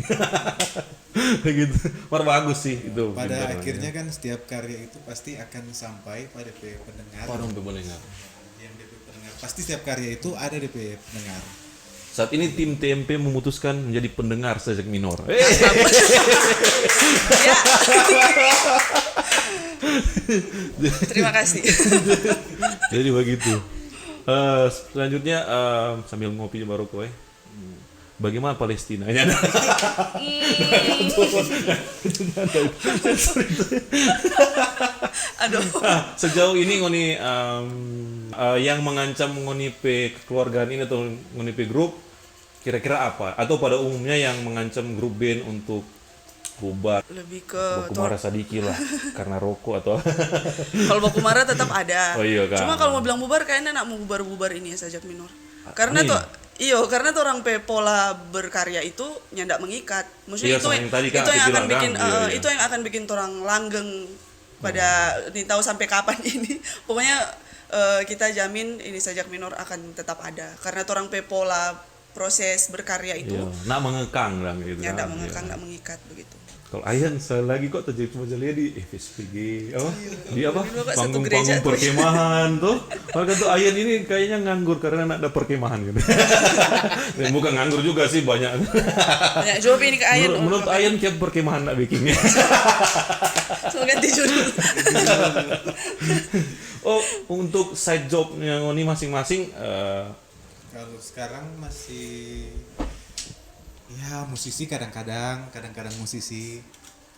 Speaker 3: Begitu. Bagus sih itu.
Speaker 4: Pada
Speaker 3: pintar
Speaker 4: akhirnya kan setiap karya itu pasti akan sampai pada pendengar.
Speaker 3: orang pendengar.
Speaker 4: Yang pendengar pasti setiap karya itu ada DP pendengar.
Speaker 3: Saat ini tim TMP memutuskan menjadi pendengar sajak minor.
Speaker 1: Ya. Terima kasih.
Speaker 3: Jadi begitu. Selanjutnya sambil ngopi baru kowe. Bagaimana Palestina?
Speaker 1: Aduh.
Speaker 3: Sejauh ini ngoni yang mengancam ngoni pe kekeluargaan ini atau ngoni pe grup kira-kira apa? Atau pada umumnya yang mengancam grup band untuk bubar?
Speaker 1: Lebih ke
Speaker 3: Baku marah sadiki lah karena rokok atau
Speaker 1: kalau baku marah tetap ada.
Speaker 3: Oh iya, kan.
Speaker 1: Cuma kalau mau bilang bubar kayaknya nak mau bubar-bubar ini ya sajak minor. Karena
Speaker 3: Amin.
Speaker 1: tuh karena tuh orang pe pola berkarya itu nyandak mengikat. Maksudnya
Speaker 3: Iya,
Speaker 1: itu
Speaker 3: sama yang tadi kan
Speaker 1: itu yang
Speaker 3: aku
Speaker 1: akan
Speaker 3: bilang
Speaker 1: bikin
Speaker 3: kan. Iya, iya.
Speaker 1: itu yang akan bikin orang langgeng pada ini tahu sampai kapan ini. Pokoknya kita jamin ini sajak minor akan tetap ada karena tuh orang pe pola proses berkarya itu
Speaker 3: iya, nak mengekang lah gitu.
Speaker 1: nyandak
Speaker 3: kan.
Speaker 1: mengekang,
Speaker 3: Iya.
Speaker 1: ndak mengikat begitu.
Speaker 3: Kalau Ayan sekali lagi kok terjadi cuma dia di FSPG apa? Di apa?
Speaker 1: Dulu kok satu
Speaker 3: Panggung-panggung
Speaker 1: gereja tuh.
Speaker 3: perkemahan tuh. Maka tuh Ayan ini kayaknya nganggur karena ada perkemahan gitu. Dan bukan nganggur juga sih banyak.
Speaker 1: Ya, jawab ini ke Ayan.
Speaker 3: Menurut Ayan kayak perkemahan nak bikinnya.
Speaker 1: So ganti judul.
Speaker 3: Oh, untuk side job yang ini masing-masing
Speaker 4: Kalau sekarang masih ya musisi kadang-kadang musisi.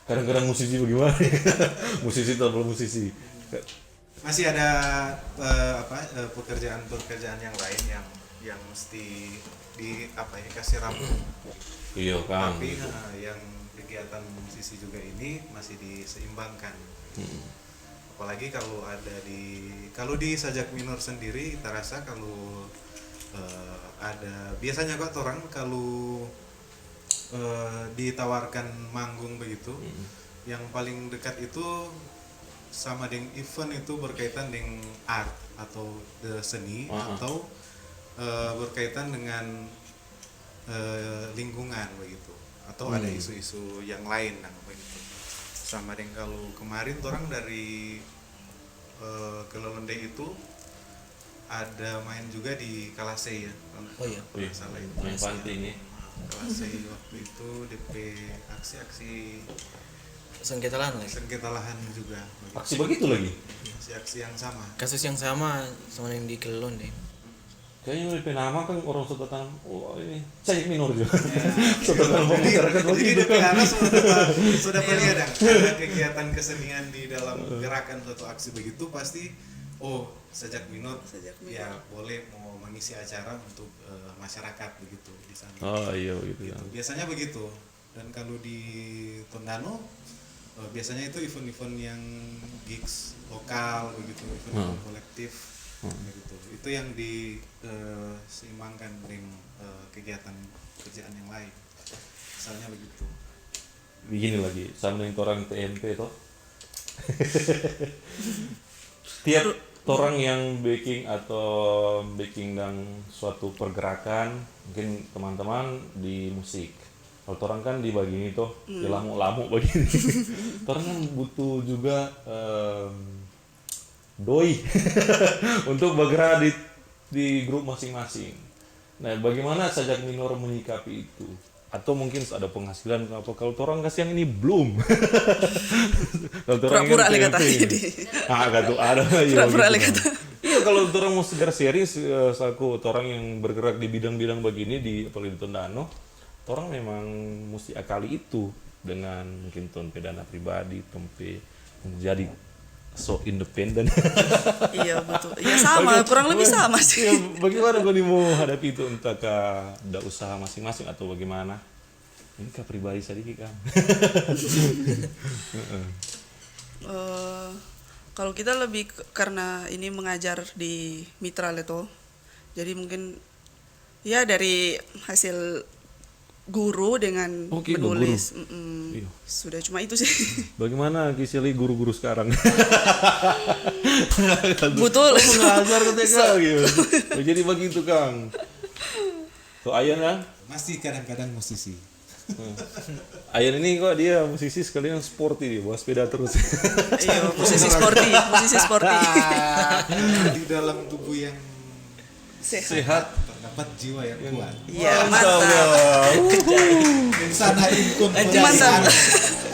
Speaker 3: kadang-kadang musisi bagaimana? Musisi atau belum musisi?
Speaker 4: Masih ada pekerjaan-pekerjaan yang lain yang mesti kasih rambut.
Speaker 3: Iya, Kang.
Speaker 4: Tapi yang kegiatan musisi juga ini masih diseimbangkan. Apalagi kalau di sajak minor sendiri kita rasa kalau ada biasanya kok orang kalau ditawarkan manggung begitu, yang paling dekat itu sama dengan event itu berkaitan dengan art atau seni atau berkaitan dengan lingkungan begitu, atau ada isu-isu yang lain begitu. Sama dengan kalau kemarin orang dari Kelelende itu ada main juga di Kalasei ya.
Speaker 2: Oh iya.
Speaker 4: Kalau salah itu.
Speaker 3: Main panting ya.
Speaker 4: Kalasei waktu itu DP aksi-aksi
Speaker 2: Sengketa lahan lagi.
Speaker 4: sengketa lahan juga.
Speaker 3: Aksi begitu lagi.
Speaker 4: Aksi-aksi yang sama.
Speaker 2: Kasus yang sama sama yang di Kelon deh.
Speaker 3: Kayaknya lebih nama kan orang Sototan. Oh ini sajak minor juga. Sototan masyarakat
Speaker 4: Jadi
Speaker 3: begitu
Speaker 4: DP
Speaker 3: kan.
Speaker 4: anak sudah melihat ada kegiatan kesenian di dalam gerakan suatu aksi begitu pasti sajak minor ya boleh mau mengisi acara untuk masyarakat begitu di sana.
Speaker 3: Oh iya begitu ya.
Speaker 4: Biasanya begitu. Dan kalau di Tondano biasanya itu event-event yang gigs lokal begitu, event kolektif begitu. Itu yang diseimbangkan dengan kegiatan kerjaan yang lain. Misalnya begitu.
Speaker 3: Begini lagi, sama dengan orang TMP toh. Tiap orang yang backing dan suatu pergerakan, mungkin teman-teman di musik. Kalau orang kan di bagian itu, di lamuk-lamuk bagian. Orang kan butuh juga doi untuk bergerak di grup masing-masing. Nah, bagaimana sajak minor menyikapi itu? Atau mungkin ada penghasilan apa? Kalau orang kasih yang ini belum. Kalau orang
Speaker 1: Pura-pura
Speaker 3: kan
Speaker 1: kata
Speaker 3: TMP.
Speaker 1: ini.
Speaker 3: Kata ada
Speaker 1: Pura-pura
Speaker 3: gitu,
Speaker 1: kata.
Speaker 3: kan. Iya, kalau orang mau segar serius selaku orang yang bergerak di bidang-bidang begini apalagi di Tondano, orang memang mesti akali itu dengan mungkin tompe dana pribadi, tompe menjadi so independen.
Speaker 1: Iya betul. Ya sama, kurang lebih sama sih.
Speaker 3: Ya, bagaimana kau mau hadapi itu, entah ada usaha masing-masing atau bagaimana? Ini kah pribadi sedikit kan?
Speaker 1: Kalau kita lebih karena ini mengajar di Mitra Leto, jadi mungkin ya dari hasil guru dengan
Speaker 3: Oh, gitu,
Speaker 1: menulis,
Speaker 3: Iya.
Speaker 1: sudah cuma itu sih.
Speaker 3: Bagaimana Kiseli guru-guru sekarang?
Speaker 1: Betul.
Speaker 3: Mengajar ke TK gitu. Jadi begitu Kang. Tuh Ayan kan?
Speaker 4: Masih kadang-kadang musisi.
Speaker 3: Ayan ini kok dia musisi sekalian sporty dia, bawa sepeda terus.
Speaker 1: Iya, musisi sporty.
Speaker 4: Di dalam tubuh yang
Speaker 3: sehat.
Speaker 4: terdapat jiwa yang kuat.
Speaker 1: Iya, mantap.
Speaker 4: Insana inkun
Speaker 1: Mantap.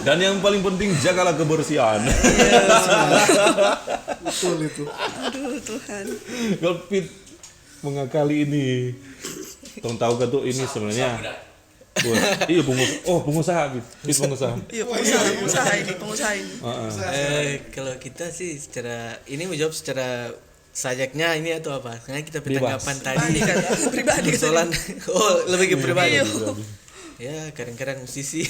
Speaker 3: Dan yang paling penting jagalah kebersihan.
Speaker 4: betul itu.
Speaker 1: Aduh Tuhan.
Speaker 3: Kalau Pit mengakali ini, tolong tahu kan tuh ini sebenarnya. Iya pengusaha Pit pengusaha.
Speaker 1: Iya, pengusaha ini.
Speaker 2: Kalau kita sih secara ini menjawab secara sajaknya ini atau apa? Karena kita bertanggapan tadi
Speaker 1: Pribadi kan.
Speaker 2: persoalan lebih ke pribadi.
Speaker 1: Iya.
Speaker 2: Ya kadang-kadang musisi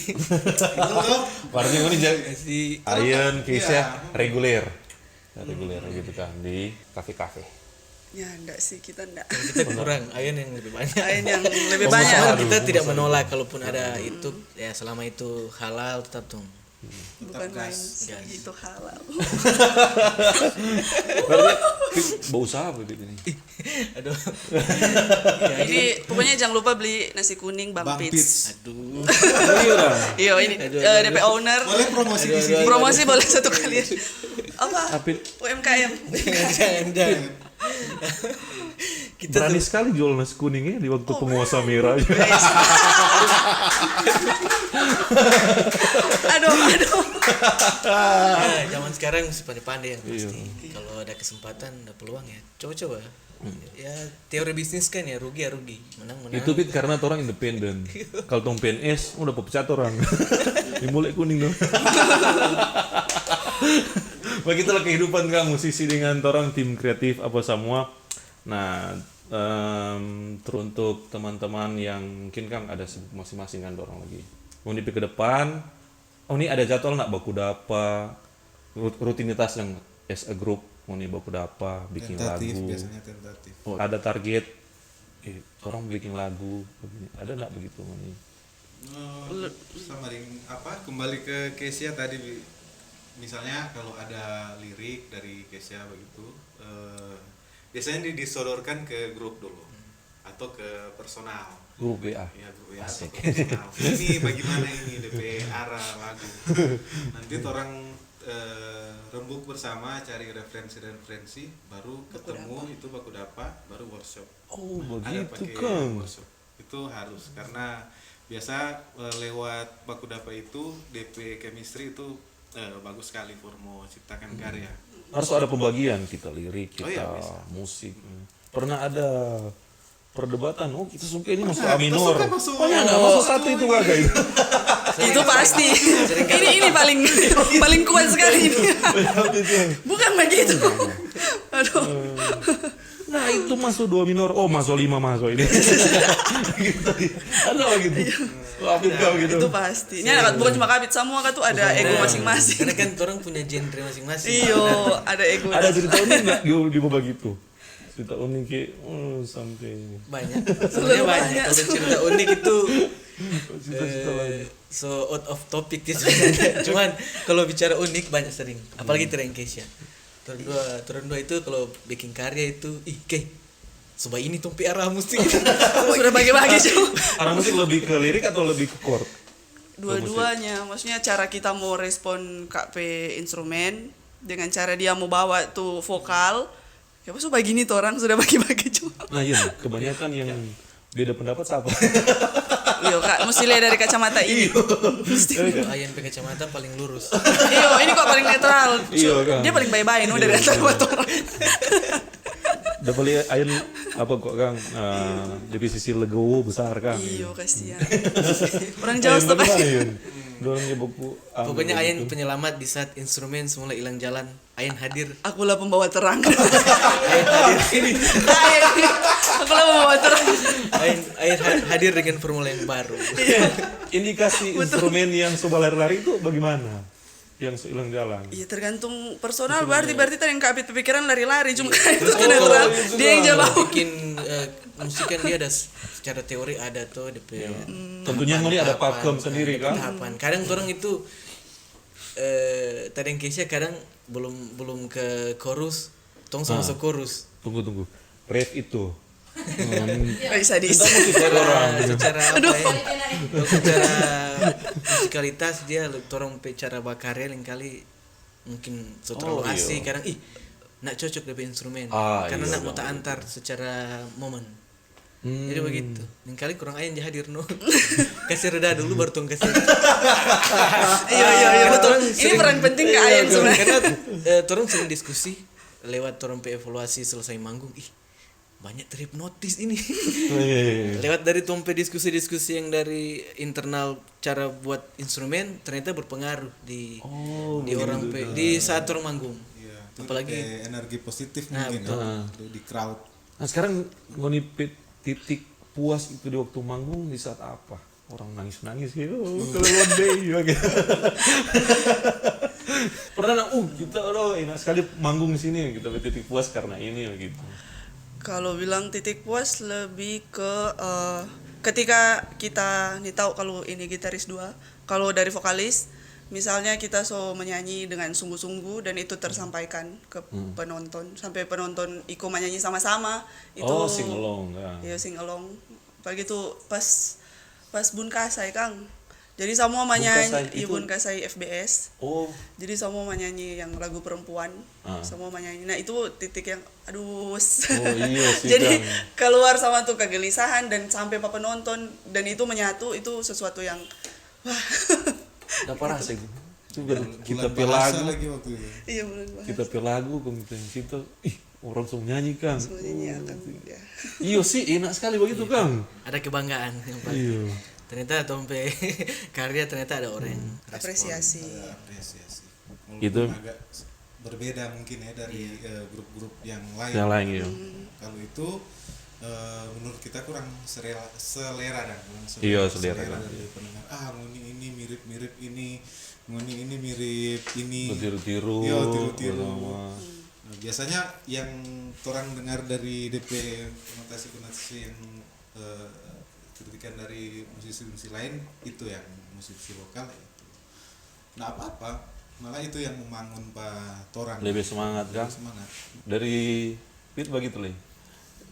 Speaker 3: Warnanya ini
Speaker 2: si
Speaker 3: Ayen, Keisha reguler gitu kan di kafe-kafe.
Speaker 1: Ya enggak sih, kita enggak.
Speaker 2: kita kurang Ayan yang lebih banyak.
Speaker 1: Ain yang lebih
Speaker 3: Pengusaha.
Speaker 1: banyak.
Speaker 2: Cuman kita
Speaker 3: Aduh,
Speaker 2: tidak menolak kalaupun ada itu ya selama itu halal tetap dong.
Speaker 1: Bukan main
Speaker 2: Gas.
Speaker 1: itu halal.
Speaker 3: Berarti Pit bau usaha apa Pit ini?
Speaker 2: Aduh.
Speaker 1: Jadi pokoknya jangan lupa beli nasi kuning Bang
Speaker 4: Bang
Speaker 1: Pits.
Speaker 4: Pits.
Speaker 2: Aduh.
Speaker 1: Iya ini DP owner.
Speaker 4: Boleh promosi di sini.
Speaker 1: Promosi boleh satu kali. Apa?
Speaker 3: Apit
Speaker 1: UMKM.
Speaker 2: Jangan. Kita
Speaker 3: berani sekali jual nasi kuningnya di waktu penguasa merah.
Speaker 1: Aduh.
Speaker 2: ya, zaman sekarang mesti pandai-pandai yang pasti.
Speaker 3: Iya.
Speaker 2: Kalau ada kesempatan, ada peluang ya coba-coba. Ya teori bisnis kan ya rugi, menang.
Speaker 3: Itu Pit karena orang independen. Kalau tong PNS udah pecat orang. Dimulai kuning dong. Begitulah kehidupan Kang musisi dengan orang tim kreatif apa semua. Nah, teruntuk teman-teman yang mungkin Kang ada sibuk masing-masing kan orang lagi. Mau di ke depan, ini ada jadwal nak baku dapa, rutinitas yang as a group mau nih baku dapa, bikin
Speaker 4: Tentatif,
Speaker 3: lagu.
Speaker 4: biasanya tentatif.
Speaker 3: Ada target, orang bikin lagu, begini. Ada nggak begitu nih?
Speaker 4: Sama kembali ke Kesia tadi misalnya kalau ada lirik dari Kesia begitu biasanya disodorkan ke grup dulu atau ke personal
Speaker 3: Grup WA.
Speaker 4: ya grup ya atau ke personal ini bagaimana ini DP arah lagu nanti orang rembuk bersama cari referensi baru ketemu itu baku dapat baru workshop
Speaker 3: Oh
Speaker 4: ada
Speaker 3: begitu
Speaker 4: pakai
Speaker 3: Kang.
Speaker 4: workshop itu harus karena biasa lewat baku dapat itu DP chemistry itu bagus sekali Formo ciptakan karya.
Speaker 3: Harus ada pembagian kita lirik, kita
Speaker 4: Oh iya, bisa.
Speaker 3: musik. Pernah ada perdebatan, kita suka ini masuk A minor.
Speaker 4: masuk.
Speaker 3: Oh ya nggak masuk satu itu kagak itu.
Speaker 1: Itu pasti. Ini paling kuat sekali ini. Bukan begitu. Aduh.
Speaker 3: Nah itu masuk 2 minor, masuk 5 masuk ini. Gitu. Ada gitu. Apit kau gitu.
Speaker 1: Itu pasti. Ini bukan cuma Kabit, semua kan tuh ada ego masing-masing.
Speaker 2: Karena kan orang punya genre masing-masing.
Speaker 1: Iyo, ada ego.
Speaker 3: Ada cerita unik nggak di begitu? Cerita unik kayak sampai
Speaker 2: Banyak. Sebenarnya banyak. Kalau cerita unik itu so out of topic sih sebenarnya. Cuman kalau bicara unik banyak sering. Apalagi Tereng Kesia. Turun dua itu kalau bikin karya itu coba ini tumpi arah musik.
Speaker 1: Sudah bagi-bagi cuma.
Speaker 3: arah musik lebih ke lirik atau lebih ke chord?
Speaker 1: Dua-duanya, maksudnya cara kita mau respon KP instrumen dengan cara dia mau bawa tuh vokal. Ya pas begini tuh orang sudah bagi-bagi cuma.
Speaker 3: Nah iya, kebanyakan yang beda pendapat siapa?
Speaker 1: Iya kak, mesti lihat dari kacamata ini. Mesti.
Speaker 2: Ayan pakai kacamata paling lurus.
Speaker 1: Iya, ini kok paling netral.
Speaker 3: Iya, Kak.
Speaker 1: Dia paling baik-baik no dari antara buat orang.
Speaker 3: Udah paling ayan apa kok Kang? Dari sisi legowo besar Kang.
Speaker 1: Iya, kasihan. Orang jauh tuh kan.
Speaker 3: Dorongnya buku.
Speaker 2: Pokoknya Ayan penyelamat di saat instrumen semula hilang jalan. Ayan hadir.
Speaker 1: Akulah pembawa terang.
Speaker 2: Ayan hadir.
Speaker 1: Akulah pembawa terang.
Speaker 2: Ayan hadir dengan formula yang baru.
Speaker 3: Indikasi instrumen yang coba lari-lari itu bagaimana? Yang hilang jalan.
Speaker 1: Iya tergantung personal, berarti tadi yang Kak pikiran lari-lari cuma itu kan netral. Dia yang jawab.
Speaker 2: Bikin musik kan dia ada secara teori ada tuh DP.
Speaker 3: Tentunya ini ada pakem sendiri kan.
Speaker 2: Tahapan. Kadang orang itu tadi yang Kesia kadang belum ke chorus, tong sama masuk chorus.
Speaker 3: Tunggu. Ref itu.
Speaker 1: Sadis.
Speaker 2: Secara apa ya? Secara musikalitas dia orang cara bakarnya lain kali mungkin so terlalu asik kadang nak cocok dengan instrumen karena
Speaker 3: iya,
Speaker 2: nak mau tak antar secara momen. Jadi begitu. Yang kali kurang aja hadir no. Kasih reda dulu baru tong kasih.
Speaker 1: Iya betul. Ini peran penting ke Ayan sebenarnya.
Speaker 2: Karena orang sering diskusi lewat orang evaluasi selesai manggung. Ih, banyak terhipnotis ini. Lewat dari tompe diskusi-diskusi yang dari internal cara buat instrumen ternyata berpengaruh di orang di saat orang manggung.
Speaker 4: Iya, itu
Speaker 2: Apalagi
Speaker 4: kayak energi positif
Speaker 2: Nah,
Speaker 4: mungkin
Speaker 2: betul.
Speaker 4: di crowd.
Speaker 3: Nah sekarang ngonipit titik puas itu di waktu manggung di saat apa? Orang nangis-nangis gitu, kalau deh gitu. Pernah kita enak sekali manggung di sini, kita titik puas karena ini gitu.
Speaker 1: Kalau bilang titik puas lebih ke ketika kita nih tahu kalau ini gitaris 2, kalau dari vokalis misalnya kita menyanyi dengan sungguh-sungguh dan itu tersampaikan ke penonton sampai penonton ikut menyanyi sama-sama itu
Speaker 3: Sing along ya.
Speaker 1: Iya sing along. Apalagi itu pas Bun Kasai Kang. Jadi semua menyanyi Bun Kasai FBS. Jadi semua menyanyi yang lagu perempuan. Semua menyanyi. Nah, itu titik yang aduh.
Speaker 3: Iya sih.
Speaker 1: Jadi keluar sama tuh kegelisahan dan sampai penonton dan itu menyatu itu sesuatu yang wah.
Speaker 3: Udah parah sih. Itu kita
Speaker 4: Bulan
Speaker 3: pilih
Speaker 4: bahasa
Speaker 3: lagu.
Speaker 4: lagi waktu itu.
Speaker 1: Iya bulan bahasa.
Speaker 3: Kita pilih lagu kemudian situ orang semua nyanyi Kang.
Speaker 1: Semua nyanyi akan ya.
Speaker 3: Iya sih enak sekali begitu Kang.
Speaker 2: ada kebanggaan yang paling.
Speaker 3: Iya.
Speaker 2: Ternyata tompe karya ternyata ada orang
Speaker 1: Apresiasi.
Speaker 4: Apresiasi.
Speaker 3: Gitu.
Speaker 4: Walaupun agak berbeda mungkin ya dari grup-grup yang lain.
Speaker 3: Yang lain gitu.
Speaker 4: Kalau itu menurut kita kurang selera dan
Speaker 3: Iya, selera.
Speaker 4: dari pendengar. Ngoni ini mirip-mirip ini, ngoni ini mirip ini.
Speaker 3: Tiru-tiru.
Speaker 4: Iya, tiru-tiru.
Speaker 3: Sama.
Speaker 4: Nah, biasanya yang orang dengar dari DP konotasi-konotasi yang kritikan dari musisi-musisi lain itu yang musisi lokal itu. Nah apa-apa, malah itu yang membangun Pak Torang.
Speaker 3: Lebih semangat kan?
Speaker 4: Semangat.
Speaker 3: Dari Pit begitu lah.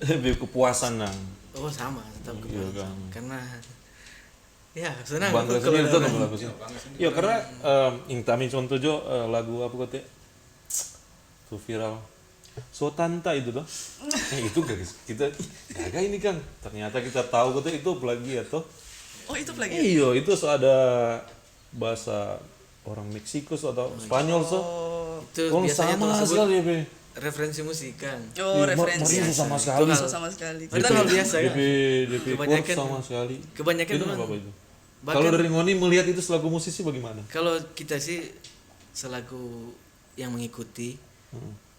Speaker 3: Lebih kepuasan Nang.
Speaker 2: oh sama tetap
Speaker 3: Iya,
Speaker 2: kepuasan.
Speaker 3: kan.
Speaker 2: Karena ya senang
Speaker 3: Bangga
Speaker 2: aku kalau
Speaker 3: sendiri tuh
Speaker 2: ada
Speaker 3: sama lagu sih. Iya karena yang kami contoh jo lagu apa kata tuh viral. So Tanta itu tuh. Itu guys kita gagah ini Kang. Ternyata kita tahu kata itu plagiat tuh.
Speaker 1: Oh, itu lagi.
Speaker 3: Iya itu so ada bahasa orang Meksiko atau Spanyol so.
Speaker 2: itu
Speaker 3: Oh
Speaker 2: biasanya
Speaker 3: sama
Speaker 2: tuh
Speaker 3: sekali ya
Speaker 2: sebut
Speaker 3: Be.
Speaker 2: referensi musik kan.
Speaker 1: Oh, referensi.
Speaker 3: Mariso sama sekali.
Speaker 2: Itu hal-
Speaker 1: sama sekali.
Speaker 2: Padahal hal biasa kan.
Speaker 3: DP
Speaker 2: Kebanyakan-
Speaker 3: chord sama sekali.
Speaker 2: kebanyakan
Speaker 3: itu
Speaker 2: orang-
Speaker 3: apa itu?
Speaker 2: bahkan-
Speaker 3: Kalau dari Ngoni melihat itu selaku musisi bagaimana?
Speaker 2: Kalau kita sih selaku yang mengikuti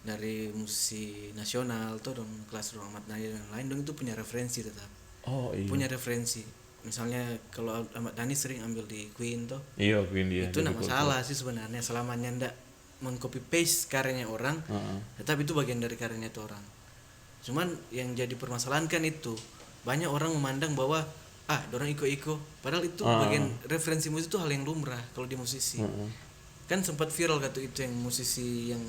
Speaker 2: dari musisi nasional tuh dong kelas Ahmad Dhani dan lain dong itu punya referensi tetap.
Speaker 3: Oh iya.
Speaker 2: Punya referensi. Misalnya kalau Ahmad Dhani sering ambil di Queen tuh.
Speaker 3: Iya Queen dia.
Speaker 2: Itu enggak masalah sih sebenarnya selamanya ndak mengcopy paste karyanya orang. Tetapi itu bagian dari karyanya itu orang. Cuman yang jadi permasalahan kan itu banyak orang memandang bahwa orang iko-iko padahal itu bagian referensi musik itu hal yang lumrah kalau di musisi. Kan sempat viral kata itu yang musisi yang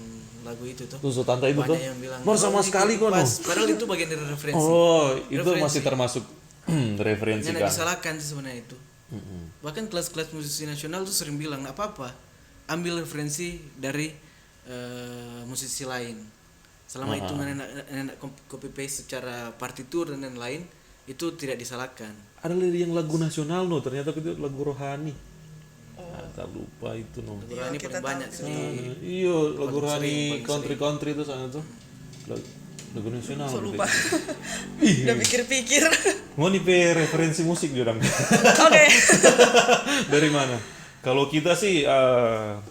Speaker 2: lagu itu tuh.
Speaker 3: Tuh so Tanta itu tuh.
Speaker 2: Banyak yang bilang
Speaker 3: Baru sama
Speaker 2: "Oh,
Speaker 3: sekali
Speaker 2: itu
Speaker 3: kok no.
Speaker 2: pas." Padahal itu bagian dari referensi.
Speaker 3: Oh, itu
Speaker 2: Referensi.
Speaker 3: masih termasuk referensi
Speaker 2: Yang
Speaker 3: kan.
Speaker 2: disalahkan sih sebenarnya itu. Bahkan kelas-kelas musisi nasional tuh sering bilang nggak apa-apa, ambil referensi dari musisi lain. Selama itu nenek copy paste secara partitur dan lain-lain itu tidak disalahkan.
Speaker 3: Ada lagi yang lagu nasional no, ternyata itu lagu rohani. Tak lupa itu no.
Speaker 2: Lagu ini
Speaker 1: kita
Speaker 2: paling banyak
Speaker 1: tahu.
Speaker 2: sih.
Speaker 3: Iya, lagu
Speaker 2: Paling
Speaker 3: rohani
Speaker 2: sering.
Speaker 3: country itu sana tuh. Lagu nasional.
Speaker 1: So
Speaker 3: gitu.
Speaker 1: lupa. Udah pikir-pikir.
Speaker 3: Ngoni pe referensi musik dia orang.
Speaker 1: Oke.
Speaker 3: Dari mana? Kalau kita sih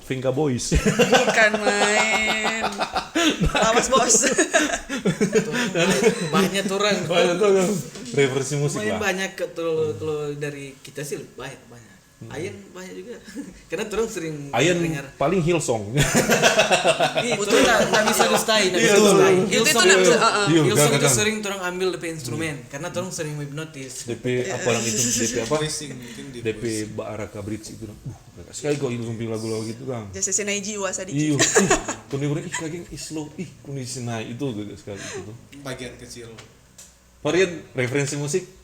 Speaker 3: Vinca Boys.
Speaker 1: Bukan main. Awas bos.
Speaker 2: Banyak orang.
Speaker 3: Banyak tuh kan referensi musik
Speaker 2: Lumayan
Speaker 3: lah.
Speaker 2: banyak kalau dari kita sih banyak. Ayen banyak juga. Karena orang sering
Speaker 3: Ayan
Speaker 2: dengar.
Speaker 3: paling Hillsong.
Speaker 2: Itu tak bisa dustai, tak bisa
Speaker 3: Iya,
Speaker 2: dustai.
Speaker 3: betul.
Speaker 1: Itu
Speaker 2: Hillsong
Speaker 1: nggak
Speaker 2: itu,
Speaker 1: bisa,
Speaker 3: Iya,
Speaker 2: Hillsong
Speaker 3: gak,
Speaker 2: itu
Speaker 3: gak.
Speaker 2: sering orang ambil DP instrumen karena orang sering hipnotis.
Speaker 3: DP apa orang itu DP apa?
Speaker 4: Voicing mungkin di
Speaker 3: DP Baaraka Bridge itu. Gak sekali kok Hillsong lagu-lagu gitu Kang.
Speaker 1: Jasa Senaiji wasa di.
Speaker 3: Iya. Kuni kageng islo kuni sinai itu gak sekali itu tuh.
Speaker 4: bagian kecil.
Speaker 3: Varian referensi musik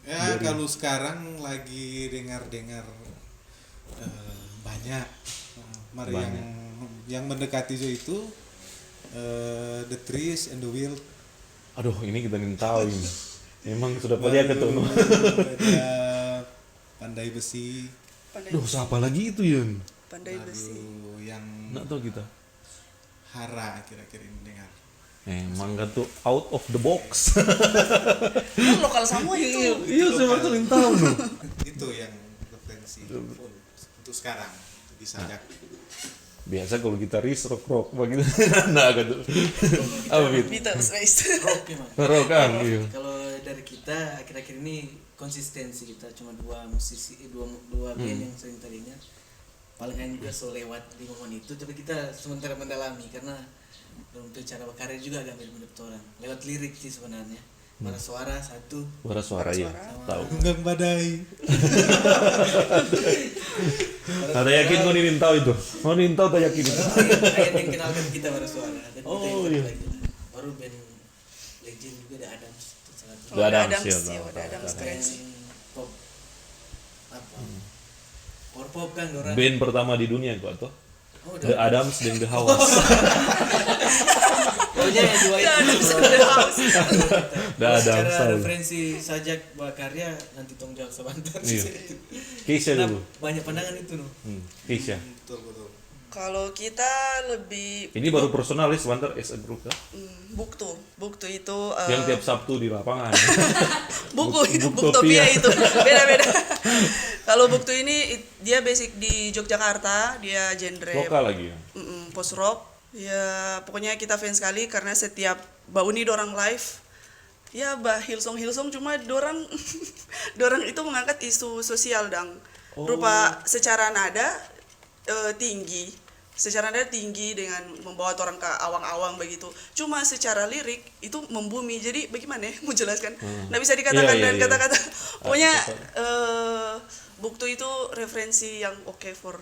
Speaker 4: Ya kalau sekarang lagi dengar banyak. Mari yang mendekati Jo itu The Trees and the Wild.
Speaker 3: Aduh, ini kita ingin tahu ini. Memang sudah pernah ketemu.
Speaker 4: Ada Pandai Besi.
Speaker 3: Duh, siapa lagi itu Yun?
Speaker 1: Pandai Besi.
Speaker 4: Aduh, yang
Speaker 3: Nggak tahu kita.
Speaker 4: Hara akhir-akhir ini dengar.
Speaker 3: Emang kan tuh out of the box.
Speaker 1: Kan lokal semua itu.
Speaker 3: Iya, saya baru ingin tahu loh.
Speaker 4: Itu yang referensi untuk sekarang bisa
Speaker 3: Nah.
Speaker 4: ajak.
Speaker 3: Biasa kalau gitaris rock begitu. Nah, gitu. Apa gitu?
Speaker 1: Beatles, guys.
Speaker 2: Rock emang.
Speaker 3: Rock kan, iya.
Speaker 2: Kalau dari kita akhir-akhir ini konsistensi kita cuma dua musisi dua band yang sering tadinya palingan juga so lewat di momen itu, tapi kita sementara mendalami karena untuk cara berkarya juga agak mirip-mirip orang lewat lirik sih sebenarnya. Para suara satu,
Speaker 3: Suara ya, tahu.
Speaker 4: Tunggang Badai.
Speaker 3: Ada yakin kau ingin tahu itu? Kau ingin tahu tak yakin itu?
Speaker 2: ayat yang kenalkan kita para suara dan
Speaker 3: Oh,
Speaker 2: kita yang
Speaker 3: iya.
Speaker 2: lagi baru band legend juga ada Adams itu salah satu.
Speaker 3: Ada Adams,
Speaker 1: Adams,
Speaker 3: ya,
Speaker 1: ya,
Speaker 3: tahu,
Speaker 1: ada
Speaker 3: tahu,
Speaker 1: Adams
Speaker 3: tahu.
Speaker 1: keren sih.
Speaker 2: Pop apa power pop kan orang.
Speaker 3: Band pertama di dunia gua tuh.
Speaker 2: Oh,
Speaker 3: The Adams dan The Hawas.
Speaker 2: pokoknya yang dua itu
Speaker 3: The Adams.
Speaker 2: secara
Speaker 3: tahu.
Speaker 2: referensi sajak berkarya nanti tong jawab sebentar.
Speaker 3: Iya. Keisha
Speaker 2: Nah,
Speaker 3: dulu.
Speaker 2: banyak pandangan itu noh.
Speaker 3: Keisha.
Speaker 4: Betul.
Speaker 1: Kalau kita lebih
Speaker 3: Ini baru personal ya sebentar as a group ya.
Speaker 1: Buktu itu
Speaker 3: Yang tiap Sabtu di lapangan.
Speaker 1: Buktopia
Speaker 3: Buktopia.
Speaker 1: itu beda-beda. Kalau Buktu ini dia basic di Yogyakarta, dia genre
Speaker 3: Lokal lagi ya.
Speaker 1: post rock. Ya pokoknya kita fans sekali karena setiap Bauni dorang live ya Hillsong cuma dorang dorang itu mengangkat isu sosial dang. Rupa secara nada tinggi. Secara nada tinggi dengan membawa orang ke awang-awang begitu. Cuma secara lirik itu membumi. Jadi bagaimana ya mau jelaskan? Nggak bisa dikatakan
Speaker 3: Iya,
Speaker 1: dan
Speaker 3: iya.
Speaker 1: kata-kata. Pokoknya Buktu itu referensi yang oke for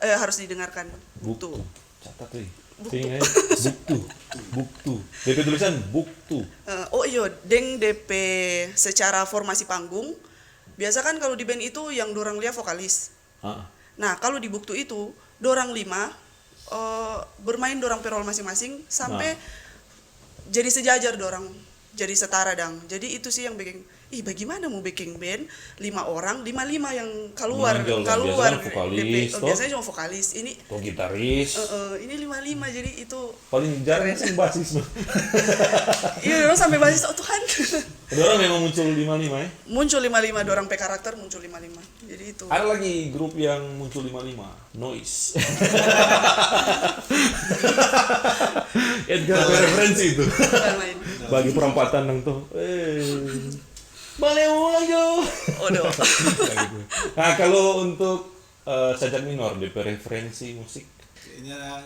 Speaker 1: harus didengarkan.
Speaker 3: Buktu. Catat nih.
Speaker 1: Buktu.
Speaker 3: Ting, Buktu. DP tulisan Buktu.
Speaker 1: Oh iya, deng DP secara formasi panggung. Biasa kan kalau di band itu yang dorang lihat vokalis.
Speaker 3: Ah.
Speaker 1: Nah, kalau di Buktu itu dorang 5 bermain dorang perol masing-masing sampai jadi sejajar dorang, jadi setara dang. Jadi itu sih yang bikin bagaimana mau bikin band 5 orang, 5 yang keluar
Speaker 3: Menonjolkan. Biasanya vokalis, toh.
Speaker 1: biasanya cuma vokalis. Ini
Speaker 3: Kok gitaris.
Speaker 1: ini 5 jadi itu
Speaker 3: Paling jarang sih basis.
Speaker 1: iya dorang sampai basis oh Tuhan.
Speaker 3: Ada orang memang muncul 55 ya.
Speaker 1: Muncul 5 dorang pe karakter muncul 5. Jadi itu.
Speaker 3: Ada lagi grup yang muncul 55, Noise. Edgar referensi itu.
Speaker 1: Yang lain.
Speaker 3: Bagi perempatan yang tuh. Balik ulang Jo.
Speaker 1: Odo.
Speaker 3: Nah, kalau untuk sajak minor di referensi musik
Speaker 4: Kayaknya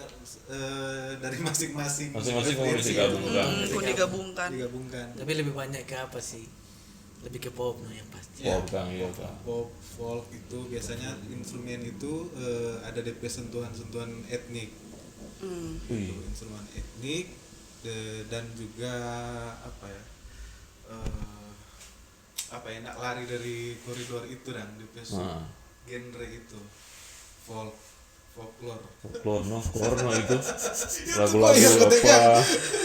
Speaker 4: dari masing-masing
Speaker 3: masing-masing mau
Speaker 4: referensi
Speaker 3: musik gabung kan.
Speaker 1: Digabungkan.
Speaker 4: digabungkan.
Speaker 2: Tapi lebih banyak ke apa sih? Lebih ke pop noh yang pasti.
Speaker 3: Pop kan, iya kan.
Speaker 4: Pop, folk itu biasanya instrumen itu ada DP sentuhan-sentuhan etnik.
Speaker 3: Wih.
Speaker 4: Instrumen etnik dan juga nak lari dari koridor itu dan DP genre itu folklore.
Speaker 3: Folklore itu lagu-lagu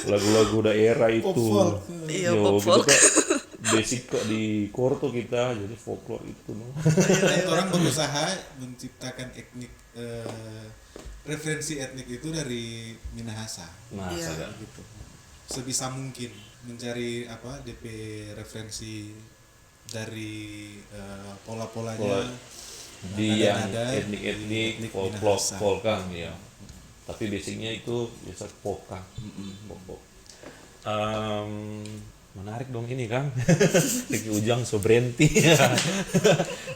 Speaker 3: lagu-lagu daerah itu.
Speaker 4: Pop folk.
Speaker 1: Iya,
Speaker 3: Yo,
Speaker 1: pop
Speaker 3: gitu
Speaker 1: folk.
Speaker 3: kok. Basic kok di Korto kita jadi folklore itu
Speaker 4: Dan orang berusaha menciptakan referensi etnik itu dari Minahasa.
Speaker 3: Nah,
Speaker 1: Iya.
Speaker 3: sadar.
Speaker 4: Gitu. Sebisa mungkin mencari DP referensi dari pola-polanya
Speaker 3: Di yang
Speaker 4: nada-nada
Speaker 3: etnik-etnik folk
Speaker 4: Minahasa.
Speaker 3: folk kan ya. Tapi basicnya itu biasa pop kan. Pop. Menarik dong ini Kang. Ricky Ujang so berhenti.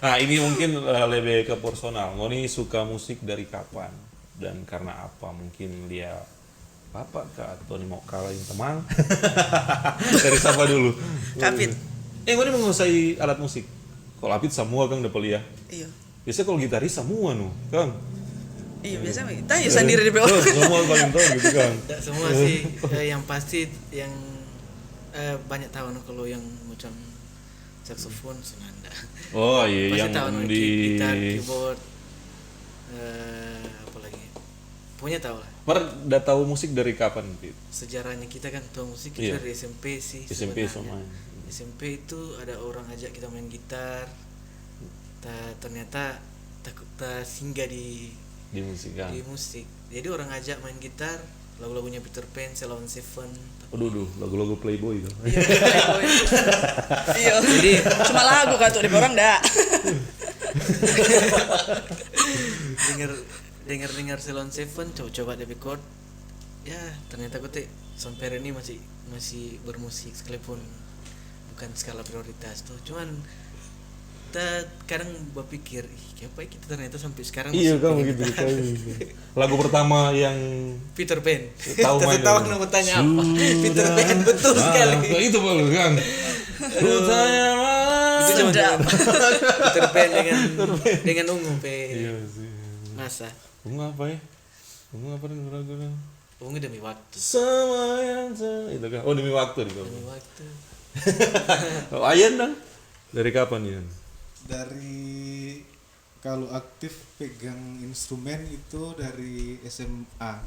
Speaker 3: Nah ini mungkin lebih ke personal. Ngoni suka musik dari kapan dan karena apa? Mungkin dia bapak kah atau nih mau kalahin teman? Dari siapa dulu?
Speaker 1: Kapit.
Speaker 3: Ngoni menguasai alat musik. Kalau Apit semua Kang dapat lihat.
Speaker 1: Iya.
Speaker 3: Biasanya kalau gitaris semua Kang.
Speaker 1: Iya biasanya tanya sendiri di bawah.
Speaker 3: Semua paling tahu gitu Kang.
Speaker 2: Tidak semua sih yang pasti yang banyak tahu noh kalau yang macam saxophone Sunanda.
Speaker 3: Oh iya
Speaker 2: Pasti
Speaker 3: yang
Speaker 2: tahu noh
Speaker 3: di
Speaker 2: gitar, keyboard, apa lagi? pokoknya tahu lah.
Speaker 3: Mar udah tahu musik dari kapan, Pit?
Speaker 2: Sejarahnya kita kan tahu musik
Speaker 3: Iya.
Speaker 2: kita dari SMP sih.
Speaker 3: SMP
Speaker 2: sebenarnya.
Speaker 3: sama.
Speaker 2: SMP itu ada orang ajak kita main gitar. Ternyata tak singgah di
Speaker 3: Musik kan.
Speaker 2: musik. Jadi orang ajak main gitar, lagu-lagunya Peter Pan, Ceylon Seven.
Speaker 3: Aduh, lagu-lagu Playboy itu.
Speaker 1: Iya. Jadi cuma lagu kan tuh di orang dah.
Speaker 2: dengar Ceylon Seven, coba di record. Ya, ternyata gue teh sampai hari ini masih bermusik sekalipun bukan skala prioritas tuh. Cuman kadang berpikir, kenapa ya kita ternyata sampai sekarang
Speaker 3: Iya,
Speaker 2: masih
Speaker 3: kamu
Speaker 2: pengen
Speaker 3: gitu.
Speaker 2: gitar.
Speaker 3: Lagu pertama yang
Speaker 2: Peter Pan.
Speaker 3: Tahu
Speaker 2: Tapi
Speaker 3: main
Speaker 2: tahu
Speaker 3: dulu.
Speaker 2: nama tanya apa? Peter Pan betul sekali.
Speaker 3: Itu baru kan. Lu tanya malah.
Speaker 2: Itu cuma
Speaker 1: Sedap.
Speaker 2: Peter Pan dengan ungu pe.
Speaker 3: Iya sih.
Speaker 2: Masa
Speaker 3: Bunga apa ya? Bunga apa nih lagu-lagu?
Speaker 2: ungu demi waktu.
Speaker 3: Sama yang itu kan. Oh, demi waktu nih.
Speaker 2: Demi waktu.
Speaker 3: Oh, Ayan dong. Dari kapan Yan?
Speaker 4: Dari kalau aktif pegang instrumen itu dari SMA.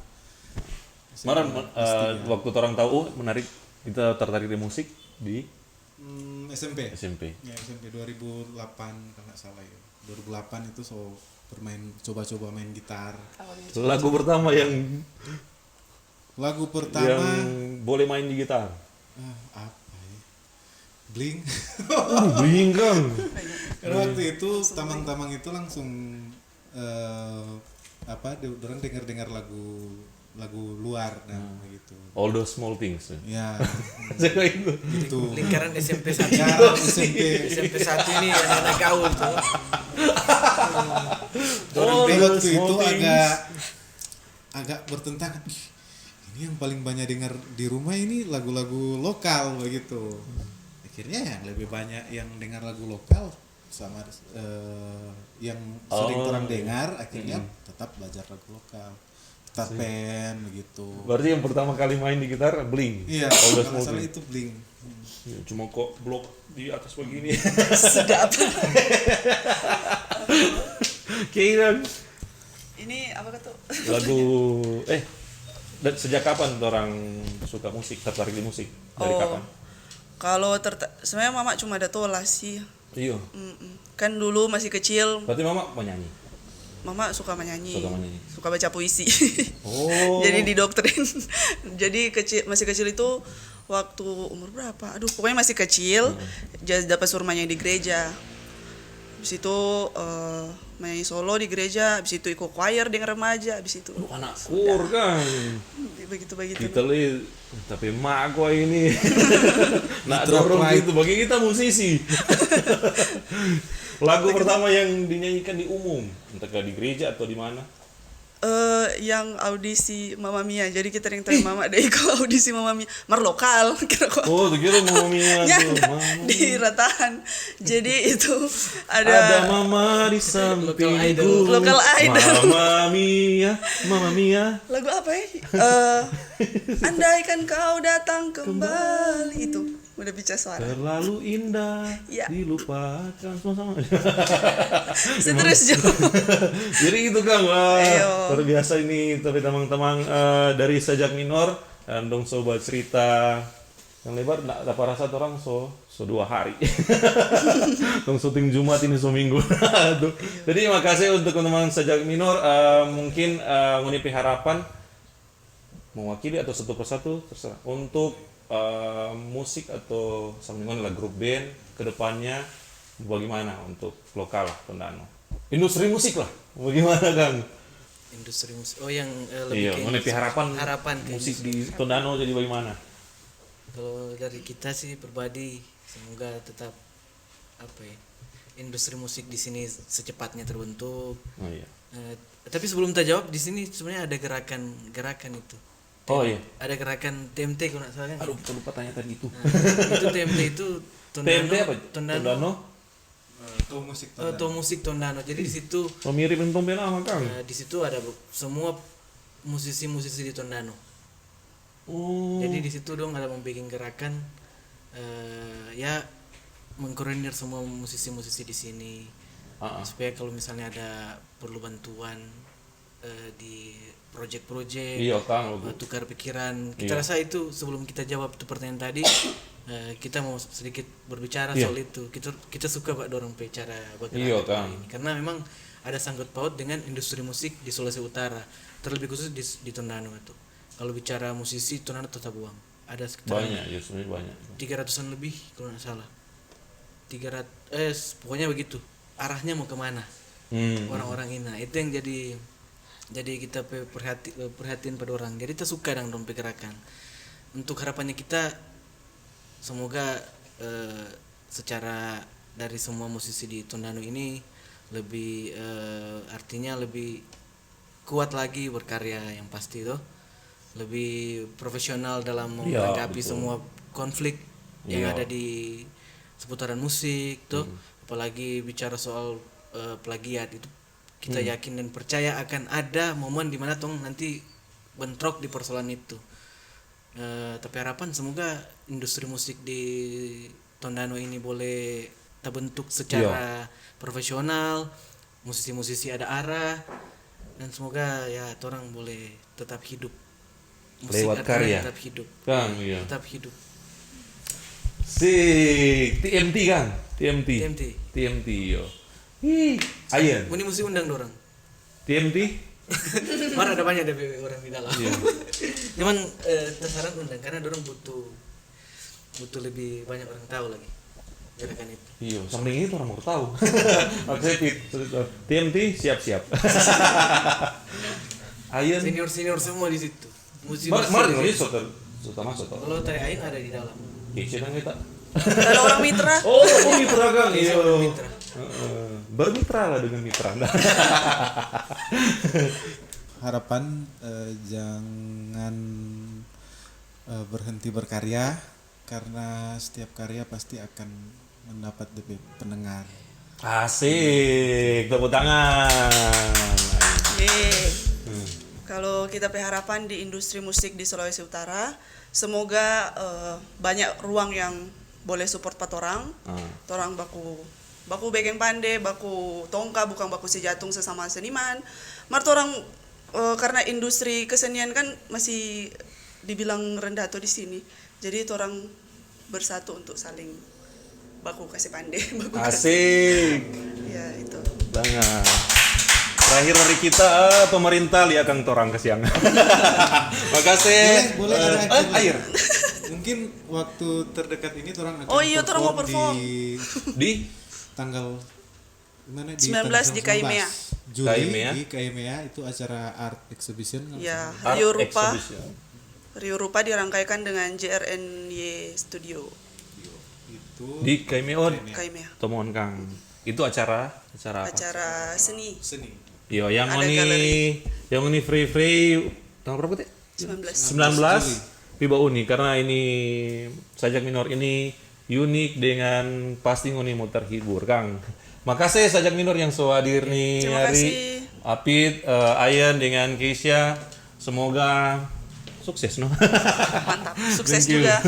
Speaker 3: Kemarin
Speaker 4: kelas 3.
Speaker 3: waktu orang tahu menarik kita tertarik di musik di
Speaker 4: SMP.
Speaker 3: SMP.
Speaker 4: Ya, SMP 2008 kalau nggak salah ya. 2008 itu coba-coba main gitar.
Speaker 3: Lagu pertama yang
Speaker 4: Lagu pertama
Speaker 3: boleh main di gitar.
Speaker 4: apa ya? Blink.
Speaker 3: Bling kan.
Speaker 4: Karena waktu itu tamang-tamang itu langsung orang dengar lagu luar dan begitu.
Speaker 3: All those small things.
Speaker 4: Ya,
Speaker 3: Saya itu.
Speaker 4: gitu.
Speaker 2: Lingkaran SMP 1.
Speaker 4: Ya, SMP.
Speaker 2: SMP 1 ini anak gaul tuh.
Speaker 3: All
Speaker 4: Tapi
Speaker 3: those
Speaker 4: waktu itu
Speaker 3: small things.
Speaker 4: agak bertentangan. Ih, ini yang paling banyak dengar di rumah ini lagu-lagu lokal begitu. Akhirnya yang lebih banyak yang dengar lagu lokal sama yang sering
Speaker 3: Oh,
Speaker 4: orang
Speaker 3: iya.
Speaker 4: dengar, akhirnya tetap belajar lagu lokal. Peter Pan begitu.
Speaker 3: Berarti yang pertama kali main di gitar Bling.
Speaker 4: Iya,
Speaker 3: All those
Speaker 4: kalau
Speaker 3: small
Speaker 4: salah
Speaker 3: things.
Speaker 4: itu Blink.
Speaker 3: Ya, cuma kok blok di atas begini.
Speaker 1: Sedap.
Speaker 3: Kira
Speaker 1: Ini apa kata?
Speaker 3: lagu dan sejak kapan orang suka musik, tertarik di musik? Dari
Speaker 1: Oh.
Speaker 3: kapan?
Speaker 1: Kalau sebenarnya mama cuma ada tola sih.
Speaker 3: Iya.
Speaker 1: Kan dulu masih kecil,
Speaker 3: Berarti mama penyanyi.
Speaker 1: mama suka menyanyi.
Speaker 3: Suka menyanyi.
Speaker 1: Suka baca puisi.
Speaker 3: Oh.
Speaker 1: Jadi didoktrin. Jadi masih kecil itu waktu umur berapa? Aduh, pokoknya masih kecil. Jadi dapat suruh menyanyi di gereja. Habis itu menyanyi solo di gereja, habis itu ikut choir dengan remaja, habis itu
Speaker 3: Anak kur kan.
Speaker 1: begitu.
Speaker 3: Kita li tapi mak gua ini nak
Speaker 4: Drop
Speaker 3: dorong
Speaker 4: mic.
Speaker 3: gitu bagi kita musisi. Lagu pertama yang dinyanyikan di umum, entah di gereja atau di mana?
Speaker 1: Yang audisi Mamma Mia. Jadi kita yang tahu Mama ada ikut audisi Mamma Mia. Mar lokal kira kok.
Speaker 3: Oh, tuh kira Mama Mia tuh.
Speaker 1: Nyanda
Speaker 3: Mama.
Speaker 1: di Ratahan. Jadi itu
Speaker 3: Ada Mama di sampingku.
Speaker 1: Local idol.
Speaker 3: Mama Mia.
Speaker 1: lagu apa ya? Andaikan kau datang kembali itu. Udah bicara suara.
Speaker 3: Terlalu indah,
Speaker 1: Ya.
Speaker 3: dilupakan sama-sama.
Speaker 1: Terus Jo.
Speaker 3: Jadi itu kan, wah,
Speaker 1: Ayo.
Speaker 3: luar biasa ini. Tapi teman-teman dari Sajak Minor, dong sobat cerita yang lebar, nggak dapat rasa orang so 2 hari. Dong syuting Jumat ini seminggu. Tuh. Jadi makasih untuk teman-teman Sajak Minor. Mungkin ngunipi harapan mewakili atau satu persatu terserah untuk musik atau sambungan lah grup band kedepannya bagaimana untuk lokal Tondano industri musik lah bagaimana Kang?
Speaker 2: Industri musik. Oh yang
Speaker 3: Iya,
Speaker 2: ke
Speaker 3: menepi harapan
Speaker 2: ke
Speaker 3: musik
Speaker 2: industri.
Speaker 3: di Tondano jadi bagaimana?
Speaker 2: Kalau dari kita sih pribadi semoga tetap apa ya industri musik di sini secepatnya terbentuk.
Speaker 3: Oh iya.
Speaker 2: Tapi sebelum kita jawab di sini sebenarnya ada gerakan itu.
Speaker 3: Oh iya.
Speaker 2: Ada gerakan TMT kalau nggak salah kan.
Speaker 3: Aduh, lupa tanya tadi itu.
Speaker 2: Itu TMT itu
Speaker 3: TMT apa?
Speaker 2: Tondano.
Speaker 4: Tuh musik
Speaker 2: Tuh musik Tondano. Jadi di situ
Speaker 3: Oh, mirip dengan Tombe lama Kang.
Speaker 2: di situ ada semua musisi-musisi di Tondano.
Speaker 3: Oh.
Speaker 2: Jadi di situ dong ada membuat gerakan ya mengkoordinir semua musisi-musisi di sini supaya kalau misalnya ada perlu bantuan di project-project,
Speaker 3: Iya Kang.
Speaker 2: tukar pikiran. Kita rasa itu sebelum kita jawab itu pertanyaan tadi, kita mau sedikit berbicara soal itu. Kita suka Pak dorong cara bergerak
Speaker 3: Iya,
Speaker 2: DPP
Speaker 3: Kang.
Speaker 2: ini. Karena memang ada sangkut paut dengan industri musik di Sulawesi Utara, terlebih khusus di Tondano itu. Kalau bicara musisi Tondano tetap uang. Ada sekitar
Speaker 3: Banyak ya, sebenarnya banyak.
Speaker 2: 300-an lebih kalau nggak salah. 300 pokoknya begitu. Arahnya mau kemana? Orang-orang ini. Nah, itu yang jadi kita perhatiin pada orang. Jadi kita suka dengan dong pergerakan. Untuk harapannya kita semoga secara dari semua musisi di Tondano ini lebih artinya lebih kuat lagi berkarya yang pasti tuh. Lebih profesional dalam menghadapi semua konflik yang ada di seputaran musik tuh. Apalagi bicara soal plagiat itu kita yakin dan percaya akan ada momen di mana tong nanti bentrok di persoalan itu. Tapi harapan semoga industri musik di Tondano ini boleh terbentuk secara profesional, musisi-musisi ada arah, dan semoga ya orang boleh tetap hidup. Musik
Speaker 3: Lewat
Speaker 2: artinya
Speaker 3: karya.
Speaker 2: tetap hidup.
Speaker 3: Kang, iya.
Speaker 2: Tetap hidup.
Speaker 3: Si TMT kan? TMT. TMT yo. Ih, ayen.
Speaker 2: Ini mesti undang dorang.
Speaker 3: TMT?
Speaker 2: Mana ada banyak DPP orang di dalam.
Speaker 3: Iya.
Speaker 2: Cuman tersaran undang karena dorang butuh lebih banyak orang tahu lagi gerakan itu.
Speaker 3: Iya, samping itu orang mau tahu. Maksudnya TMT siap-siap. Ayen.
Speaker 2: Senior semua di situ.
Speaker 3: Mari ini sudah masuk.
Speaker 2: Kalau Tari Ain ada di dalam.
Speaker 3: Sedang kita.
Speaker 1: Ada orang mitra.
Speaker 3: Oh, mitra Kang. Iya.
Speaker 2: Mitra.
Speaker 3: Bermitra lah dengan mitra.
Speaker 4: Harapan jangan berhenti berkarya, karena setiap karya pasti akan mendapat DP pendengar.
Speaker 3: Asik, tepuk tangan.
Speaker 1: Kalau kita harapan di industri musik di Sulawesi Utara, semoga banyak ruang yang boleh support patorang. Torang baku begeng pande, baku tongka, bukan baku sejatung sesama seniman. Martorang karena industri kesenian kan masih dibilang rendah tuh di sini. Jadi orang bersatu untuk saling baku kasih pandai.
Speaker 3: Asik.
Speaker 1: Ya itu.
Speaker 3: Banget. Terakhir dari kita pemerintah lihat Kang Torang ke siang. Makasih.
Speaker 4: Boleh ada
Speaker 3: air.
Speaker 4: Mungkin waktu terdekat ini orang akan
Speaker 1: Oh iya, orang mau perform.
Speaker 3: Di
Speaker 4: tanggal mana
Speaker 1: 19 di KIMEA.
Speaker 4: Juli
Speaker 3: KIMEA.
Speaker 4: di KIMEA itu acara art exhibition.
Speaker 1: Ya,
Speaker 3: Art Exhibition.
Speaker 1: Rio Rupa dirangkaikan dengan JRNY Studio
Speaker 4: Itu
Speaker 3: Di KMO
Speaker 1: KIMEA.
Speaker 3: temuan Kang. Itu acara apa?
Speaker 1: Acara seni
Speaker 4: seni.
Speaker 3: Yo, yang
Speaker 1: Ada
Speaker 3: ini free tanggal berapa teh? 19 Piba Uni, karena ini sajak minor ini unik dengan pasti ngoni mau terhibur Kang. Makasih sajak minor yang so hadir nih
Speaker 1: Terima
Speaker 3: hari
Speaker 1: kasih.
Speaker 3: Apit, Ayan dengan Keisha, semoga sukses no.
Speaker 1: Mantap, sukses
Speaker 3: Thank you.
Speaker 1: juga.